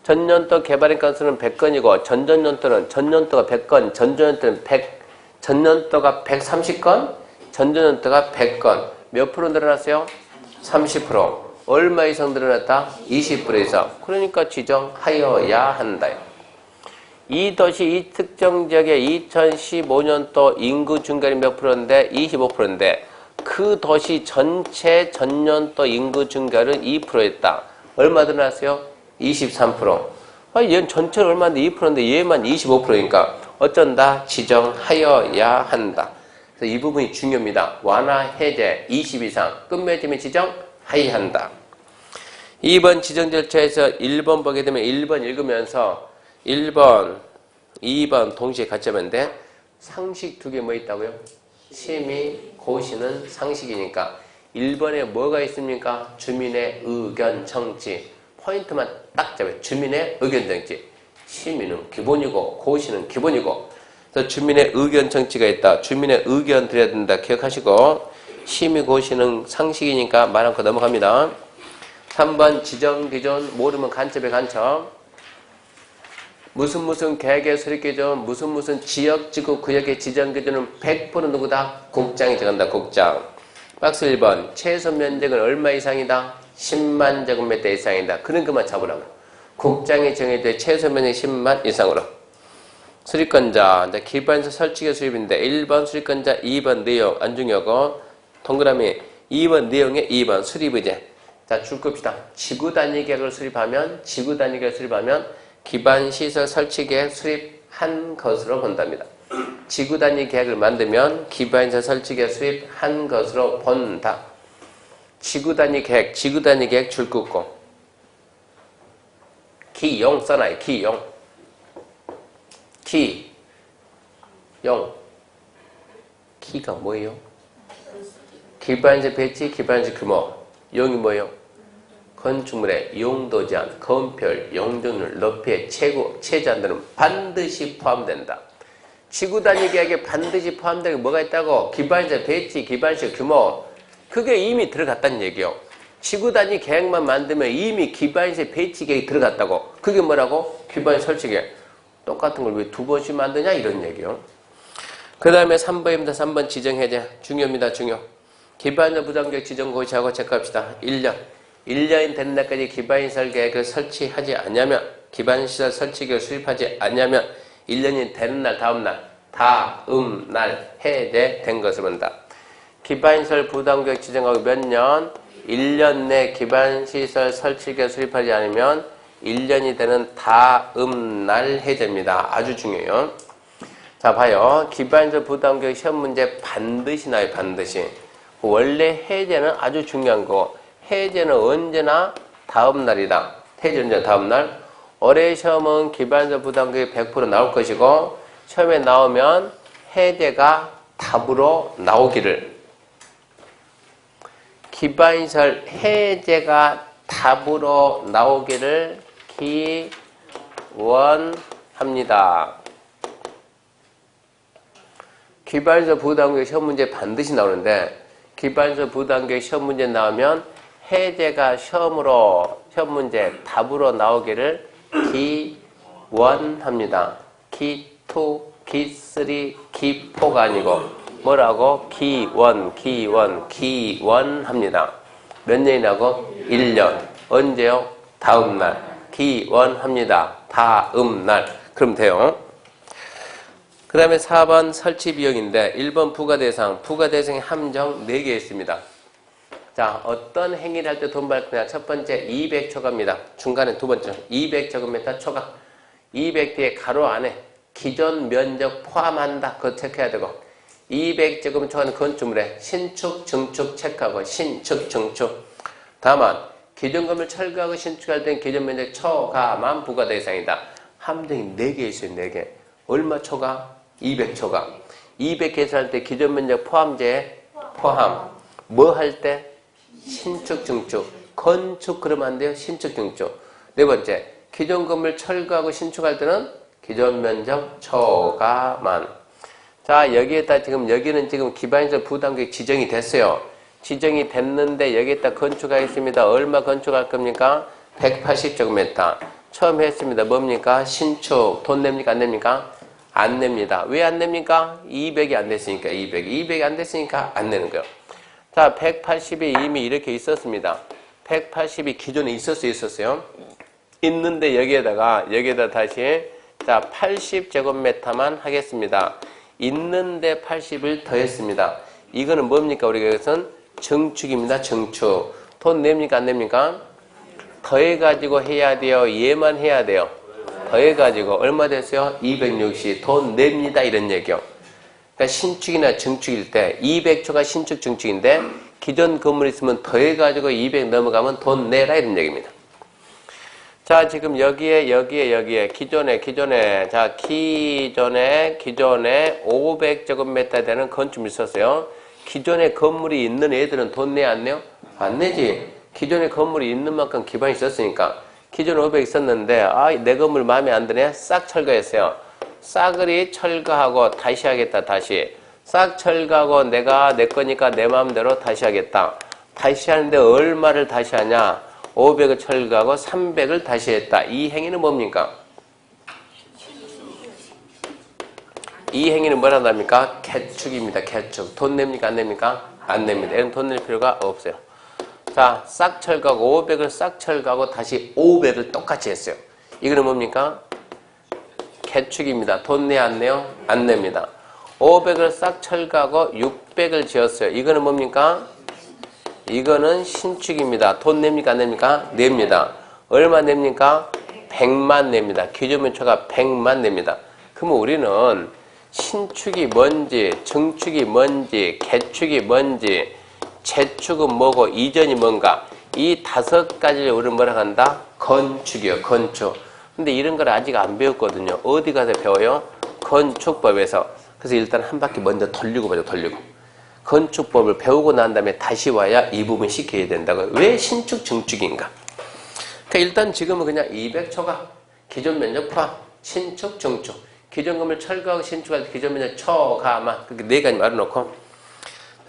전년도 개발인 건수는 100건이고 전전년도는 전년도가 100건, 전전년도는 130건, 전전년도가 100건. 몇 프로 늘어났어요? 30%. 얼마 이상 늘어났다? 20% 이상. 그러니까 지정하여야 한다. 이 도시, 이 특정 지역의 2015년도 인구 증가율이 몇 프로인데? 25%인데 그 도시 전체 전년도 인구 증가율은 2%였다. 얼마 늘어났어요? 23%. 얘는 전체는 얼마인데 2%인데 얘만 25%니까 어쩐다? 지정하여야 한다. 그래서 이 부분이 중요합니다. 완화, 해제, 20 이상, 끝맺음이 지정하여야 한다. 2번 지정 절차에서 1번 보게 되면 1번 읽으면서 1번, 2번 동시에 같이 하면 돼. 상식 두 개 뭐 있다고요? 심의, 고시는 상식이니까 1번에 뭐가 있습니까? 주민의 의견, 청지. 포인트만 딱 잡아요. 주민의 의견 정치. 심의는 기본이고 고시는 기본이고. 그래서 주민의 의견 정치가 있다. 주민의 의견 드려야 된다. 기억하시고 심의 고시는 상식이니까 말 않고 넘어갑니다. 3번 지정 기준 모르면 간첩의 간첩. 무슨 계획의 수립 기준 무슨 지역 지구 구역의 지정 기준은 100% 누구다? 국장이 정한다. 국장. 박스 1번 최소 면적은 얼마 이상이다? 10만 제곱미터 이상이다. 그런 것만 잡으라고. 국장이 정해져 최소 면적 10만 이상으로. 수립권자, 이제 기반서 설치계 수립인데 1번 수립권자, 2번 내용 안 중요하고 동그라미 2번 내용에 2번 수립 의제. 자, 줄 겁시다. 지구 단위 계획을 수립하면 기반 시설 설치 계획 수립한 것으로 본답니다. 지구 단위 계획을 만들면 기반 시설 설치 계획 수립한 것으로 본다. 지구 단위 계획 줄 긋고 기용 써놔요. 기용 기가 뭐예요? 기반시 배치, 기반시 규모. 용이 뭐예요? 건축물의 용도 제한, 건폐율, 용적률, 높이, 최저한도는 반드시 포함된다. 지구 단위 계획에 반드시 포함되는 게 뭐가 있다고? 기반시 배치, 기반시 규모. 그게 이미 들어갔다는 얘기요. 지구 단위 계획만 만들면 이미 기반시 배치 계획이 들어갔다고. 그게 뭐라고? 기반시 설치 계획. 똑같은 걸 왜 두 번씩 만드냐? 이런 얘기요. 그 다음에 3번입니다. 3번 지정해제. 중요합니다. 중요. 기반시 부담계획 지정 고시하고 체크합시다. 1년. 1년이 되는 날까지 기반시설 계획을 설치하지 않으면 기반시설 설치 계획을 수립하지 않으면 1년이 되는 날 다음 날 해제된 것을 본다. 기반시설 부담계획 지정하고 몇 년? 1년 내 기반시설 설치계 수립하지 않으면 1년이 되는 다음 날 해제입니다. 아주 중요해요. 자, 봐요. 기반시설 부담계획 시험 문제 반드시 나와요. 반드시. 원래 해제는 아주 중요한 거. 해제는 언제나 다음 날이다. 해제는 언제나 다음 날. 올해 시험은 기반시설 부담계획 100% 나올 것이고 시험에 나오면 해제가 답으로 나오기를. 기반시설 해제가 답으로 나오기를 기원합니다. 기반시설 부담계획 시험 문제 반드시 나오는데 기반시설 부담계획 시험 문제 나오면 해제가 시험 문제 답으로 나오기를 기원합니다. 기2, 기3, 기4가 아니고 뭐라고? 기원합니다. 몇 년이라고? 1년. 언제요? 다음 날. 기원합니다. 다음 날. 그럼 돼요. 그 다음에 4번 설치 비용인데 1번 부가대상의 함정 4개 있습니다. 자, 어떤 행위를 할 때 돈 받을 거냐? 첫 번째 200초가입니다. 중간에 두 번째 200제곱미터 초가. 200 뒤에 가로 안에 기존 면적 포함한다. 그거 체크해야 되고 200제곱미터 초과는 건축물에 신축, 증축 체크하고 신축, 증축. 다만 기존 건물 철거하고 신축할 때는 기존 면적 초과만 부가대상이다. 함정이 4개 있어요. 4개. 얼마 초과? 200초과. 200 계산할 때 기존 면적 포함제 포함. 뭐 할 때? 신축, 증축. 건축 그러면 안 돼요. 신축, 증축. 네 번째, 기존 건물 철거하고 신축할 때는 기존 면적 초과만. 자, 여기에다 지금 여기는 지금 기반시설 부담객 지정이 됐어요. 지정이 됐는데 여기에다 건축하겠습니다. 얼마 건축할 겁니까? 180제곱미터. 처음 했습니다. 뭡니까? 신축. 돈 냅니까? 안 냅니까? 안 냅니다. 왜 안 냅니까? 200이 안 됐으니까 200이 안 됐으니까 안 내는 거예요. 자, 180이 이미 이렇게 있었습니다. 180이 기존에 있었어요. 있는데 여기에다 다시 자 80제곱미터만 하겠습니다. 있는데 80을 더했습니다. 이거는 뭡니까? 우리가 이것은 증축입니다. 증축. 돈 냅니까? 안 냅니까? 더해가지고 해야 돼요? 얘만 해야 돼요? 더해가지고 얼마 됐어요? 260. 돈 냅니다. 이런 얘기요. 그러니까 신축이나 증축일 때 200초가 신축 증축인데 기존 건물 있으면 더해가지고 200 넘어가면 돈 내라 이런 얘기입니다. 자, 지금 여기에 기존에 500제곱미터 되는 건축물이 있었어요. 기존에 건물이 있는 애들은 돈 내 안 내요? 안 내지. 기존에 건물이 있는 만큼 기반이 있었으니까. 기존에 500 있었는데 내 건물 마음에 안 드네? 싹 철거했어요. 싸그리 철거하고 다시 하겠다. 다시. 싹 철거하고 내가 내 거니까 내 마음대로 다시 하겠다. 다시 하는데 얼마를 다시 하냐? 500을 철거하고 300을 다시 했다. 이 행위는 뭡니까? 이 행위는 뭐란답니까? 개축입니다. 개축. 돈 냅니까? 안 냅니까? 안 냅니다. 이건 돈 낼 필요가 없어요. 자, 싹 철거하고 500을 싹 철거하고 다시 500을 똑같이 했어요. 이거는 뭡니까? 개축입니다. 돈 내 안 내요? 안 냅니다. 500을 싹 철거하고 600을 지었어요. 이거는 뭡니까? 이거는 신축입니다. 돈 냅니까? 안 냅니까? 냅니다. 얼마 냅니까? 100만 냅니다. 기존면초가 100만 냅니다. 그러면 우리는 신축이 뭔지, 증축이 뭔지, 개축이 뭔지, 재축은 뭐고, 이전이 뭔가, 이 5가지를 우리는 뭐라 한다? 건축이요. 건축. 근데 이런 걸 아직 안 배웠거든요. 어디 가서 배워요? 건축법에서. 그래서 일단 한 바퀴 먼저 돌리고 봐요. 돌리고. 건축법을 배우고 난 다음에 다시 와야 이 부분 시켜야 된다고요. 왜 신축, 증축인가? 그러니까 일단 지금은 그냥 200초가 기존 면적 포함, 신축, 증축. 기존 건물 철거하고 신축할 때 기존 면적 초과만. 그렇게 4가지 말해놓고.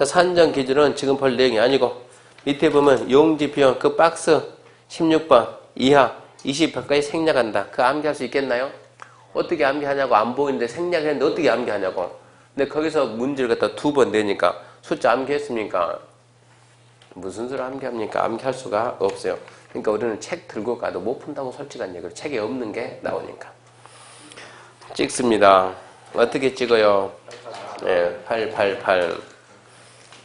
산정 기준은 지금 볼 내용이 아니고 밑에 보면 용지 비용 그 박스 16번 이하 20번까지 생략한다. 그거 암기할 수 있겠나요? 어떻게 암기하냐고 안 보이는데 생략했는데 어떻게 암기하냐고. 근데 거기서 문제를 갖다 2번 내니까 숫자 암기했습니까? 무슨 소리 암기합니까? 암기할 수가 없어요. 그러니까 우리는 책 들고 가도 못 푼다고 솔직한 얘기를 책에 없는 게 나오니까. 찍습니다. 어떻게 찍어요? 네, 888.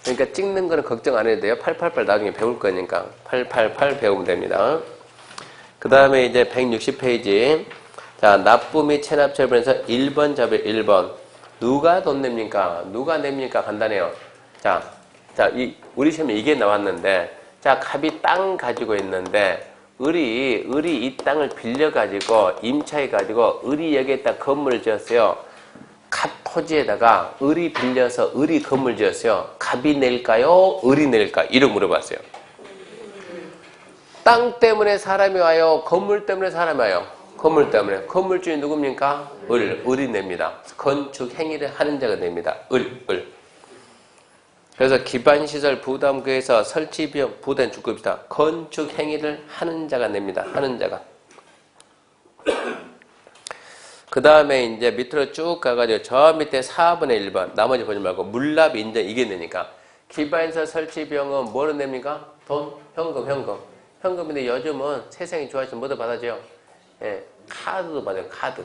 그러니까 찍는 거는 걱정 안 해도 돼요. 888 나중에 배울 거니까 888 배우면 됩니다. 그 다음에 이제 160페이지. 자, 납부 및 체납 처분에서 1번 잡을 1번. 누가 돈 냅니까? 누가 냅니까? 간단해요. 자, 우리 시험에 이게 나왔는데, 자, 갑이 땅 가지고 있는데, 을이 이 땅을 빌려가지고, 임차해가지고, 을이 여기에다 건물을 지었어요. 갑 토지에다가 을이 빌려서 을이 건물 지었어요. 갑이 낼까요? 을이 낼까? 이렇게 물어봤어요. 땅 때문에 사람이 와요? 건물 때문에 사람이 와요? 건물 때문에. 건물주인 누굽니까? 을이 냅니다. 건축 행위를 하는 자가 냅니다. 을. 그래서 기반시설 부담구에서 설치비용 부담 주급이다. 건축 행위를 하는 자가 냅니다. 하는 자가. 그 다음에 이제 밑으로 쭉 가가지고 저 밑에 4분의 1번 나머지 보지 말고 물납 인정 이게 내니까 기반시설 설치비용은 뭐로 냅니까? 돈? 현금인데 요즘은 세상이 좋아지면 뭐도 받아줘요? 예, 카드도 받아요. 카드.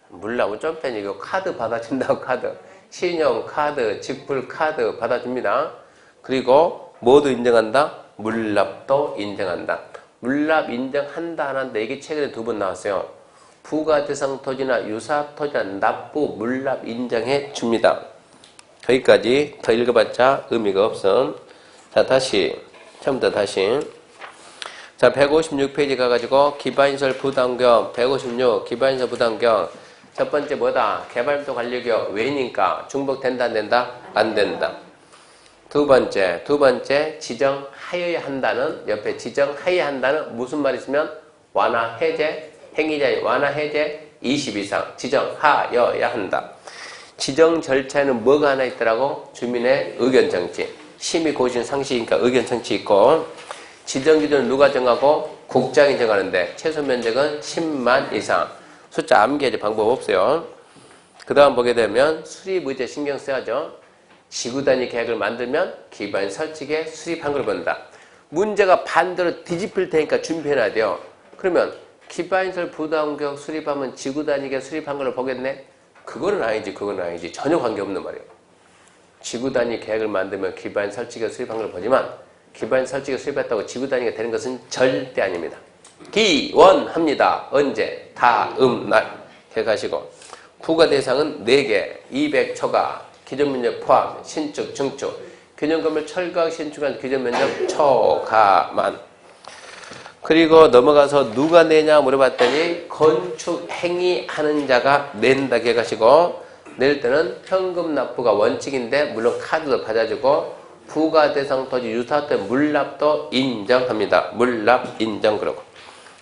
물납은 좀 빼니고 카드 받아준다고 카드. 신용카드, 직불카드 받아줍니다. 그리고 뭐도 인정한다? 물납도 인정한다. 물납 인정한다 안 한다 이게 최근에 2번 나왔어요. 부가대상 토지나 유사합 토지나 납부 물납 인정해 줍니다. 거기까지 더 읽어봤자 의미가 없음. 자, 다시 처음부터 다시. 자, 156페이지 가가지고 기반시설 부담경 156 기반시설 부담경 첫 번째 뭐다? 개발도 관리기업 왜니까 중복된다 안 된다? 안 된다. 두 번째 지정하여야 한다는 옆에 지정하여야 한다는 무슨 말이 있으면 완화 해제 행위자의 완화 해제 20 이상 지정하여야 한다. 지정 절차에는 뭐가 하나 있더라고? 주민의 의견 정치. 심의 고신 상시니까 의견 정치 있고 지정 기준은 누가 정하고 국장이 정하는데 최소 면적은 10만 이상. 숫자 암기하지 방법 없어요. 그 다음 보게 되면 수립 의제 신경 써야죠. 지구 단위 계획을 만들면 기반 설치계 수립한 걸 본다. 문제가 반대로 뒤집힐 테니까 준비해놔야 돼요. 그러면 기반시설 부담구역 수립하면 지구 단위 계획 수립한 걸 보겠네? 그거는 아니지. 전혀 관계없는 말이에요. 지구 단위 계획을 만들면 기반 설치계 수립한 걸 보지만 기반 설치계 수립했다고 지구 단위가 되는 것은 절대 아닙니다. 기원합니다. 언제? 다음 날 계획하시고 부과 대상은 4개, 200초가, 기존면적 포함, 신축, 증축, 균형건물 철거하기 신축한 기존면적 초과만. 그리고 넘어가서 누가 내냐 물어봤더니 건축 행위하는 자가 낸다 계획하시고 낼 때는 현금 납부가 원칙인데 물론 카드도 받아주고 부과 대상 토지 유사 때 물납도 인정합니다. 물납 인정 그러고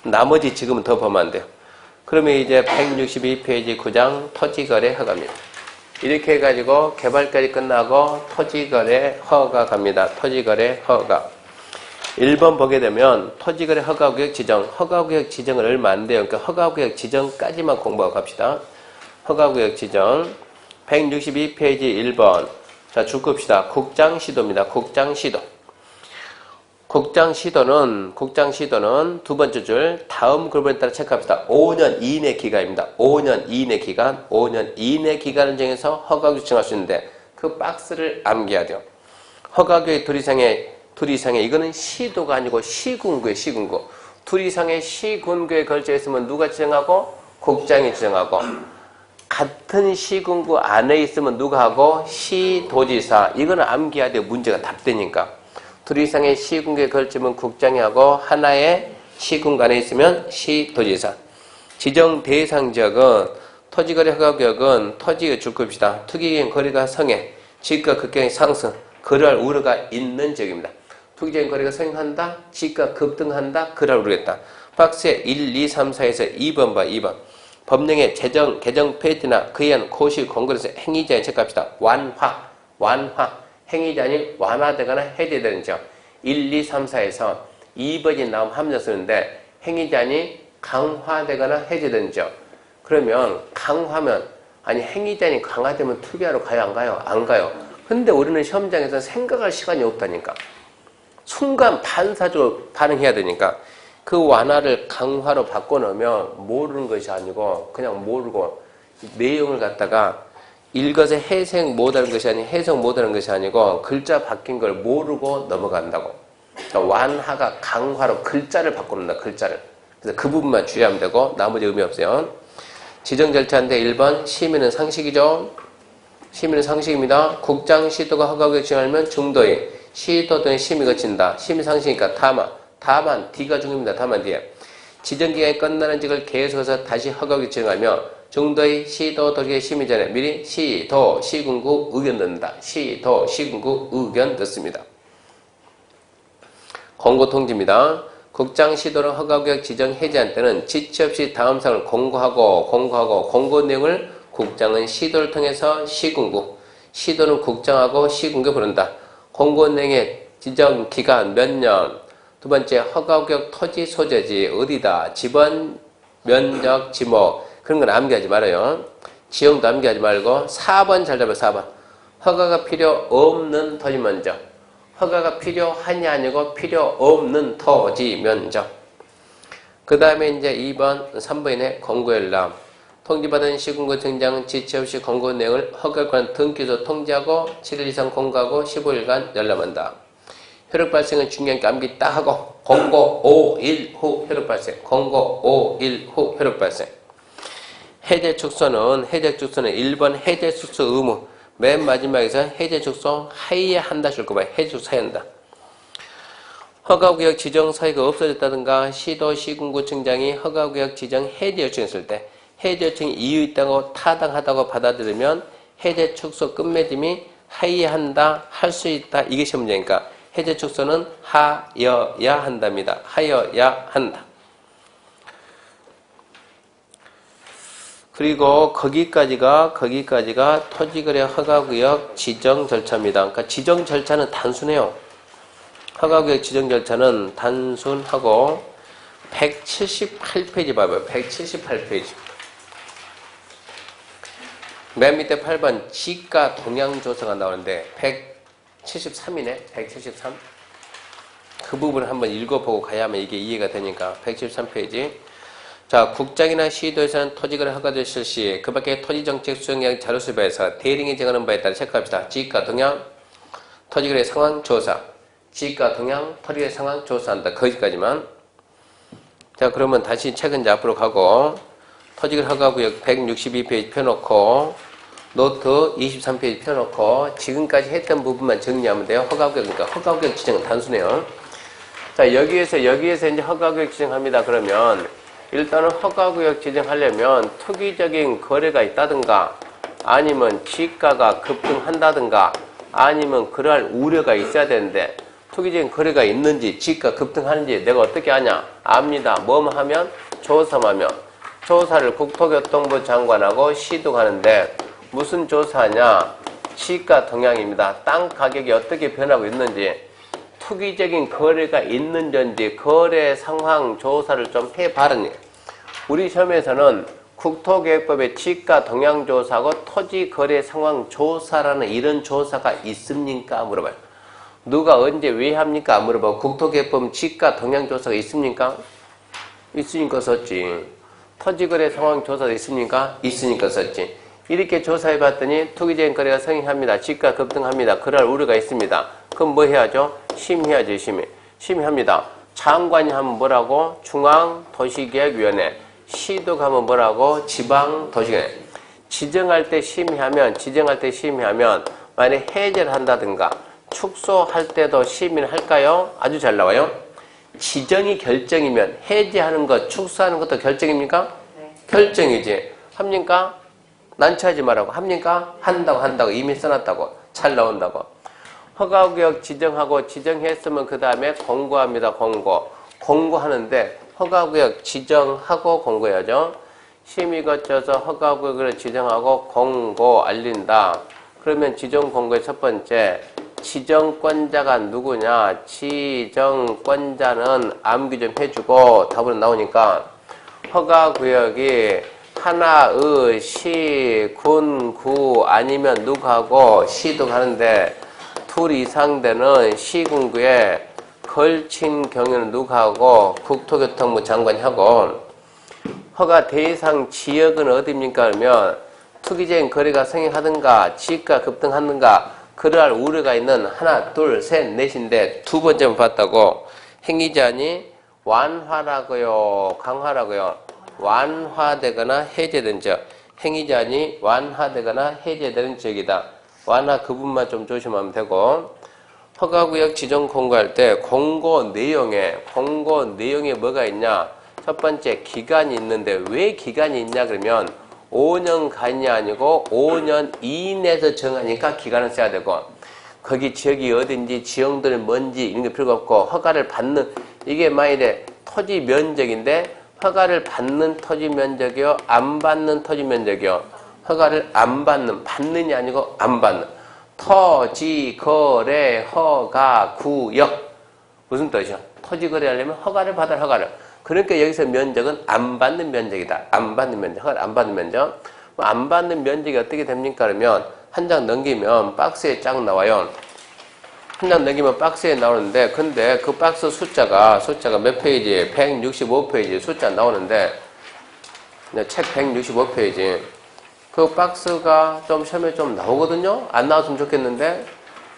나머지 지금은 더 보면 안 돼요. 그러면 이제 162페이지 9장 토지거래 허가입니다. 이렇게 해가지고 개발까지 끝나고 토지거래 허가 갑니다. 토지거래 허가. 1번 보게 되면 토지거래 허가구역 지정. 허가구역 지정은 얼마 안 돼요. 그러니까 허가구역 지정까지만 공부하고 갑시다. 허가구역 지정. 162페이지 1번. 자, 줄 겁시다. 국장시도입니다. 국장시도. 국장시도는 두 번째 줄 다음 그룹에 따라 체크합시다. 5년 이내 기간입니다. 5년 이내 기간. 5년 이내 기간을 정해서 허가구역 지정할 수 있는데 그 박스를 암기해야 돼요. 허가구역 둘 이상의 이거는 시도가 아니고 시군구예요. 시군구. 둘 이상의 시군구에 걸쳐 있으면 누가 지정하고? 국장이 지정하고. 같은 시군구 안에 있으면 누가 하고? 시도지사. 이거는 암기해야 돼요. 문제가 답되니까. 둘 이상의 시군구에 걸치면 국장이 하고 하나의 시군구 안에 있으면 시도지사. 지정 대상 지역은 토지거래 허가구역은 토지의 줄급이다. 투기적인 거래가 성행, 지가 급격히 상승, 거래할 우려가 있는 지역입니다. 투기적인 거래가 성행한다, 지가 급등한다, 거래할 우려가 있다. 박스에 1, 2, 3, 4에서 2번 봐. 2번. 법령의 개정 페이지나 그에 의한 고시 공고에서 행위자에 체크합시다. 완화. 행위자니 완화되거나 해제되는 지역. 1, 2, 3, 4에서 2번이 나오면 함정 쓰는데 행위자니 강화되거나 해제되는 지역. 그러면 강화면 아니 행위자니 강화되면 투기하러 가요? 안 가요? 안 가요. 근데 우리는 시험장에서 생각할 시간이 없다니까. 순간 반사적으로 반응해야 되니까 그 완화를 강화로 바꿔놓으면 모르는 것이 아니고 그냥 모르고 내용을 갖다가 읽어서 해석 못하는 것이 아니고 글자 바뀐 걸 모르고 넘어간다고. 그러니까 완화가 강화로 글자를 바꿔놓는다. 글자를. 그래서 그 부분만 주의하면 되고 나머지 의미 없어요. 지정 절차인데 1번 심의는 상식이죠. 심의는 상식입니다. 국장 시도가 허가구역 지정하면 중도에 시도 등의 심의 거친다. 심의 상식이니까 다만 D가 중요합니다. 다만 D에 지정기간이 끝나는 지역을 계속해서 다시 허가구역 지정하며 중도의 시도 도시의 심의 전에 미리 시군구 의견 넣는다. 시군구 의견 넣습니다. 공고 통지입니다. 국장 시도는 허가구역 지정 해제한 때는 지체 없이 다음 사항을 공고 내용을 국장은 시도를 통해서 시도는 국장하고 시군구에 부른다. 공고 내용의 지정 기간 몇 년. 두 번째 허가구역 토지 소재지 어디다. 지번 면적 지목 그런 건 암기하지 말아요. 지형도 암기하지 말고 4번 잘 잡아요. 4번. 허가가 필요 없는 토지 면적. 허가가 필요하냐 아니고 필요 없는 토지 면적. 그 다음에 이제 2번, 3번에 공고 열람. 통지받은 시군구 정장은 지체 없이 공고 내용을 허가권 등기소 통지하고 7일 이상 공고하고 15일간 열람한다. 효력 발생은 중요한 게 암기 딱 하고 공고 5일 후 효력 발생. 공고 5일 후 효력 발생. 해제 축소는 1번 해제 축소 의무. 맨 마지막에서 해제 축소 하여야 한다 줄 거 봐요. 해제 축소 해야 한다. 허가구역 지정 사유가 없어졌다든가 시도 시군구 청장이 허가구역 지정 해제 요청했을 때 해제 요청이 이유 있다고 타당하다고 받아들이면 해제 축소 끝맺음이 해야 한다, 할 수 있다, 이것이 문제니까 해제 축소는 하여야 한답니다. 하여야 한다. 그리고 거기까지가 토지거래 허가구역 지정 절차입니다. 그러니까 지정 절차는 단순해요. 허가구역 지정 절차는 단순하고 178페이지 봐봐요. 178페이지. 맨 밑에 8번 지가 동향조사가 나오는데 173이네. 173. 그 부분을 한번 읽어보고 가야만 이게 이해가 되니까 173페이지. 자, 국장이나 시도에서는 토지거래 허가제 실시, 그 밖에 토지정책 수정령 자료수집에서 대리인이 정하는 바에 따라 체크합시다. 지가 동향, 토지거래 상황 조사. 지가 동향, 토지거래 상황 조사한다. 거기까지만. 자, 그러면 다시 책은 이제 앞으로 가고, 토지거래 허가구역 162페이지 펴놓고, 노트 23페이지 펴놓고, 지금까지 했던 부분만 정리하면 돼요. 허가구역, 그러니까 허가구역 지정은 단순해요. 자, 여기에서 이제 허가구역 지정합니다. 그러면, 일단은 허가구역 지정하려면 투기적인 거래가 있다든가 아니면 지가가 급등한다든가 아니면 그럴 우려가 있어야 되는데 투기적인 거래가 있는지 지가 급등하는지 내가 어떻게 아냐? 압니다. 뭐만 하면? 조사만 하면. 조사를 국토교통부 장관하고 시도하는데 무슨 조사하냐? 지가 동향입니다. 땅 가격이 어떻게 변하고 있는지 투기적인 거래가 있는지 거래 상황 조사를 좀 해봐라니. 우리 시험에서는 국토계획법의 지가 동향조사하고 토지거래 상황 조사라는 이런 조사가 있습니까? 물어봐요. 누가 언제 왜 합니까? 물어봐요. 국토계획법 지가 동향조사가 있습니까? 있으니까 썼지. 토지거래 상황 조사가 있습니까? 있으니까 썼지. 이렇게 조사해봤더니 투기적인 거래가 성행합니다. 지가 급등합니다. 그럴 우려가 있습니다. 그럼 뭐 해야죠? 심의해야죠. 심의합니다. 장관이 하면 뭐라고? 중앙도시계획위원회. 시도가 하면 뭐라고? 지방도시계획. 지정할 때 심의하면 만약에 해제를 한다든가 축소할 때도 심의를 할까요? 아주 잘 나와요. 지정이 결정이면 해제하는 것, 축소하는 것도 결정입니까? 네. 결정이지. 합니까? 난처하지 말라고. 합니까? 한다고. 이미 써놨다고. 잘 나온다고. 허가구역 지정하고 지정했으면 그 다음에 공고합니다. 공고하는데 허가구역 지정하고 공고해야죠. 심의 거쳐서 허가구역을 지정하고 공고 알린다. 그러면 지정 공고의 첫 번째 지정권자가 누구냐? 지정권자는 암기 좀 해주고 답으로 나오니까 허가구역이 하나의 시, 군, 구 아니면 누구하고 시도 가는데 둘 이상 되는 시군구에 걸친 경우는 누구하고? 국토교통부 장관이 하고. 허가 대상 지역은 어디입니까? 그러면 투기적인 거래가 성행하든가 지가 급등하든가 그러할 우려가 있는 하나, 둘, 셋, 넷인데 두 번째만 봤다고. 행위자니 완화라고요? 강화라고요? 완화되거나 해제된 지역. 행위자니 완화되거나 해제되는 지역이다. 완화 그 부분만 좀 조심하면 되고. 허가구역 지정 공고할 때 공고 내용에 뭐가 있냐? 첫 번째 기간이 있는데 왜 기간이 있냐 그러면 5년간이 아니고 5년 이내에서 정하니까 기간을 써야 되고 거기 지역이 어딘지 지형들이 뭔지 이런 게 필요가 없고 허가를 받는 이게 만일에 토지 면적인데 허가를 받는 토지 면적이요? 안 받는 토지 면적이요? 허가를 안 받는, 받는이 아니고 안 받는. 토지, 거래, 허가, 구역. 무슨 뜻이야? 토지 거래하려면 허가를 받을 허가를. 그러니까 여기서 면적은 안 받는 면적이다. 안 받는 면적. 허가를 안 받는 면적. 안 받는 면적이 어떻게 됩니까? 그러면 한 장 넘기면 박스에 쫙 나와요. 한 장 넘기면 박스에 나오는데 근데 그 박스 숫자가 몇 페이지? 165페이지 숫자 나오는데 책 165페이지. 그 박스가 좀 시험에 좀 나오거든요? 안 나왔으면 좋겠는데?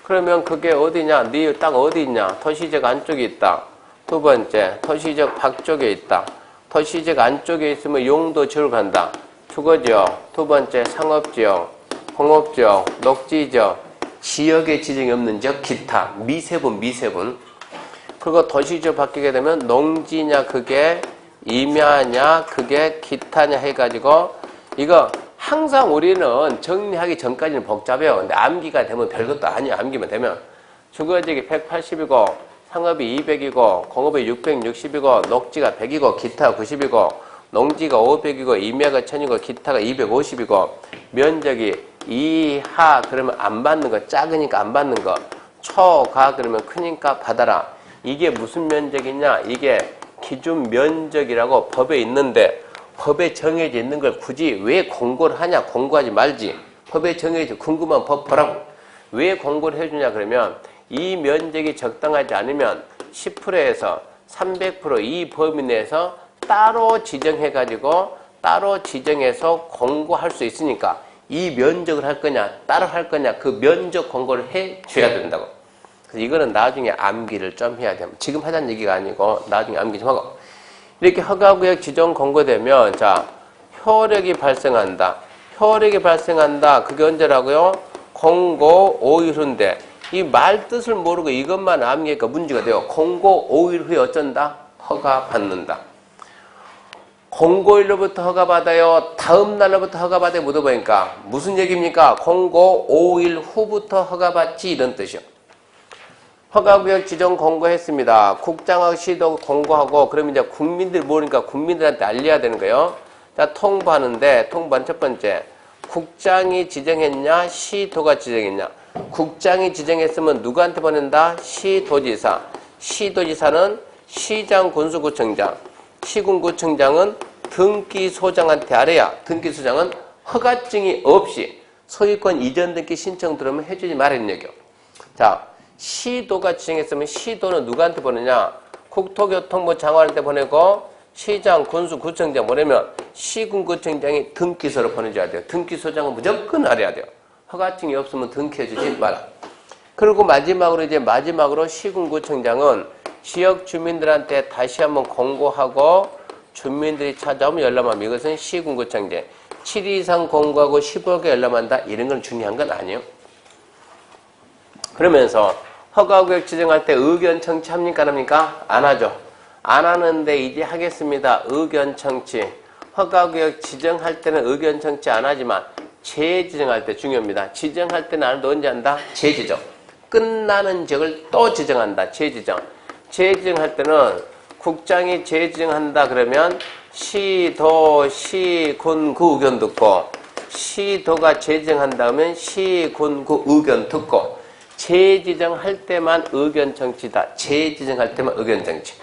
그러면 그게 어디냐? 네 땅 어디 있냐? 토시적 안쪽에 있다. 두 번째, 토시적 밖쪽에 있다. 토시적 안쪽에 있으면 용도 지역으로 간다. 주거지역. 두 번째, 상업지역, 공업지역, 녹지지역, 지역에 지정이 없는 지역, 기타. 미세분. 그리고 도시지역 바뀌게 되면 농지냐, 그게 임야냐, 그게 기타냐 해가지고 이거 항상 우리는 정리하기 전까지는 복잡해요. 근데 암기가 되면 별것도 아니에요. 암기만 되면. 주거지기 180이고, 상업이 200이고, 공업이 660이고, 녹지가 100이고, 기타 90이고, 농지가 500이고, 임야가 1000이고, 기타가 250이고, 면적이 이하 그러면 안 받는 거, 작으니까 안 받는 거, 초가 그러면 크니까 받아라. 이게 무슨 면적이냐? 이게 기준 면적이라고 법에 있는데, 법에 정해져 있는 걸 굳이 왜 공고를 하냐? 공고하지 말지. 법에 정해져 궁금한 법 보라고. 왜 공고를 해주냐? 그러면 이 면적이 적당하지 않으면 10%에서 300% 이 범위 내에서 따로 지정해가지고 따로 지정해서 공고할 수 있으니까 이 면적을 할 거냐 따로 할 거냐 그 면적 공고를 해줘야 된다고. 그래서 이거는 나중에 암기를 좀 해야 됩니다. 지금 하자는 얘기가 아니고 나중에 암기 좀 하고. 이렇게 허가구역 지정 공고되면 자 효력이 발생한다. 효력이 발생한다. 그게 언제라고요? 공고 5일 후인데 이 말 뜻을 모르고 이것만 암기하니까 문제가 돼요. 공고 5일 후에 어쩐다? 허가 받는다. 공고일로부터 허가 받아요? 다음 날로부터 허가 받아요? 물어보니까 무슨 얘기입니까? 공고 5일 후부터 허가 받지 이런 뜻이요. 허가구역 지정 공고했습니다. 국장하고 시도 공고하고 그러면 이제 국민들 모르니까 국민들한테 알려야 되는 거예요. 자, 통보하는데 통보한 첫 번째 국장이 지정했냐 시도가 지정했냐. 국장이 지정했으면 누구한테 보낸다? 시도지사. 시도지사는 시장 군수구청장. 시군구청장은 등기소장한테 알아야 등기소장은 허가증이 없이 소유권 이전 등기 신청 들어오면 해주지 말라는 얘기요. 자, 시도가 지정했으면 시도는 누구한테 보내냐? 국토교통부 장관한테 보내고 시장, 군수, 구청장 보내면 시군구청장이 등기소를 보내줘야 돼요. 등기소장은 무조건 알아야 돼요. 허가증이 없으면 등기해주지 마라. 그리고 마지막으로 시군구청장은 지역 주민들한테 다시 한번 공고하고 주민들이 찾아오면 열람합니다. 이것은 시군구청장. 7일 이상 공고하고 15개 열람한다. 이런 건 중요한 건 아니에요. 그러면서 허가구역 지정할 때 의견 청취합니까? 안 합니까? 안 하죠. 안 하는데 이제 하겠습니다. 의견 청취. 허가구역 지정할 때는 의견 청취 안 하지만 재지정할 때 중요합니다. 지정할 때는 안 해도 언제 한다? 재지정. 끝나는 지역을 또 지정한다. 재지정. 재지정할 때는 국장이 재지정한다 그러면 시도, 시군구 의견 듣고 시도가 재지정한다 그러면 시군구 의견 듣고 재지정할 때만 의견 청취다. 재지정할 때만 의견 청취.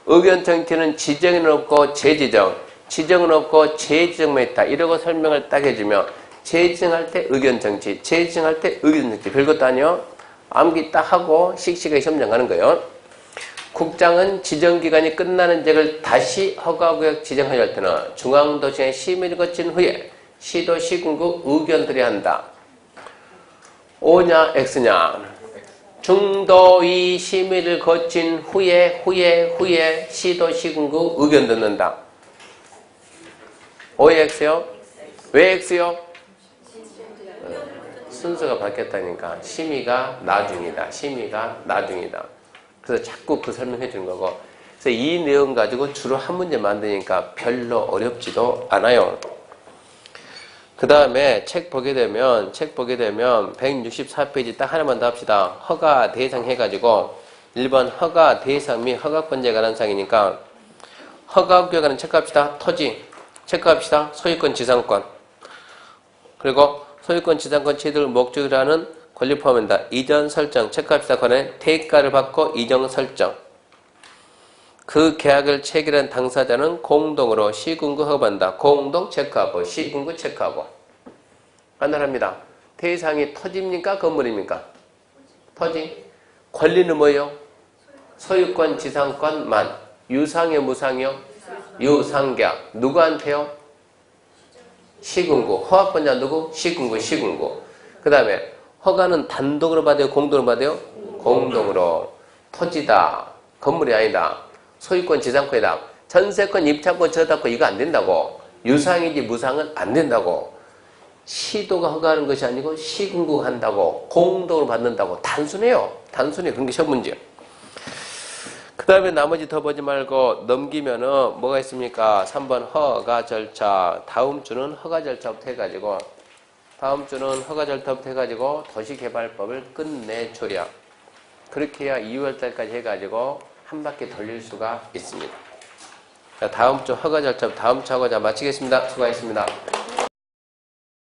의견 청취는 지정은 없고 재지정, 지정은 없고 재지정만 있다. 이러고 설명을 딱 해주면 재지정할 때 의견 청취, 재지정할 때 의견 청취. 별것도 아니요. 암기 딱 하고 씩씩하게 시험장 가는 거예요. 국장은 지정기간이 끝나는 지역을 다시 허가구역 지정하려 할 때는 중앙도시의 심의를 거친 후에 시도, 시군구 의견들이 한다. O냐 X냐? 중도의 심의를 거친 후에 시도, 시군구 의견 듣는다. O의 X요? 왜 X요? 순서가 바뀌었다니까. 심의가 나중이다. 심의가 나중이다. 그래서 자꾸 그 설명해 주는 거고. 그래서 이 내용 가지고 주로 한 문제 만드니까 별로 어렵지도 않아요. 그 다음에 책 보게 되면 164페이지 딱 하나만 더 합시다. 허가 대상 해가지고 1번 허가 대상 및 허가권자에 관한 사항이니까 허가구역에 관한 체크합시다. 토지 체크합시다. 소유권 지상권. 그리고 소유권 지상권 취득을 목적으로 하는 권리 포함한다. 이전 설정 체크합시다. 권에 대가를 받고 이전 설정. 그 계약을 체결한 당사자는 공동으로 시군구 허가받는다. 공동 체크하고 시군구 체크하고. 간단합니다. 대상이 토지입니까? 건물입니까? 토지. 권리는 뭐예요? 소유권 지상권만. 유상이요? 무상이요? 유상계약. 누구한테요? 시군구. 허가권자 누구? 시군구. 그 다음에 허가는 단독으로 받아요? 공동으로 받아요? 공동으로. 토지다. 건물이 아니다. 소유권 지상권이다. 전세권, 입찰권, 저당권 이거 안 된다고. 유상이지 무상은 안 된다고. 시도가 허가하는 것이 아니고 시군구가 한다고. 공동으로 받는다고. 단순해요. 단순해. 그런 게 시험 문제예요. 그 다음에 나머지 더 보지 말고 넘기면은 뭐가 있습니까? 3번 허가 절차. 다음 주는 허가 절차부터 해가지고 도시개발법을 끝내줘야. 그렇게 해야 2월달까지 해가지고 한 바퀴 돌릴 수가 있습니다. 자, 다음 주 허가 절차 다음 주 하고 자 마치겠습니다. 수고하셨습니다.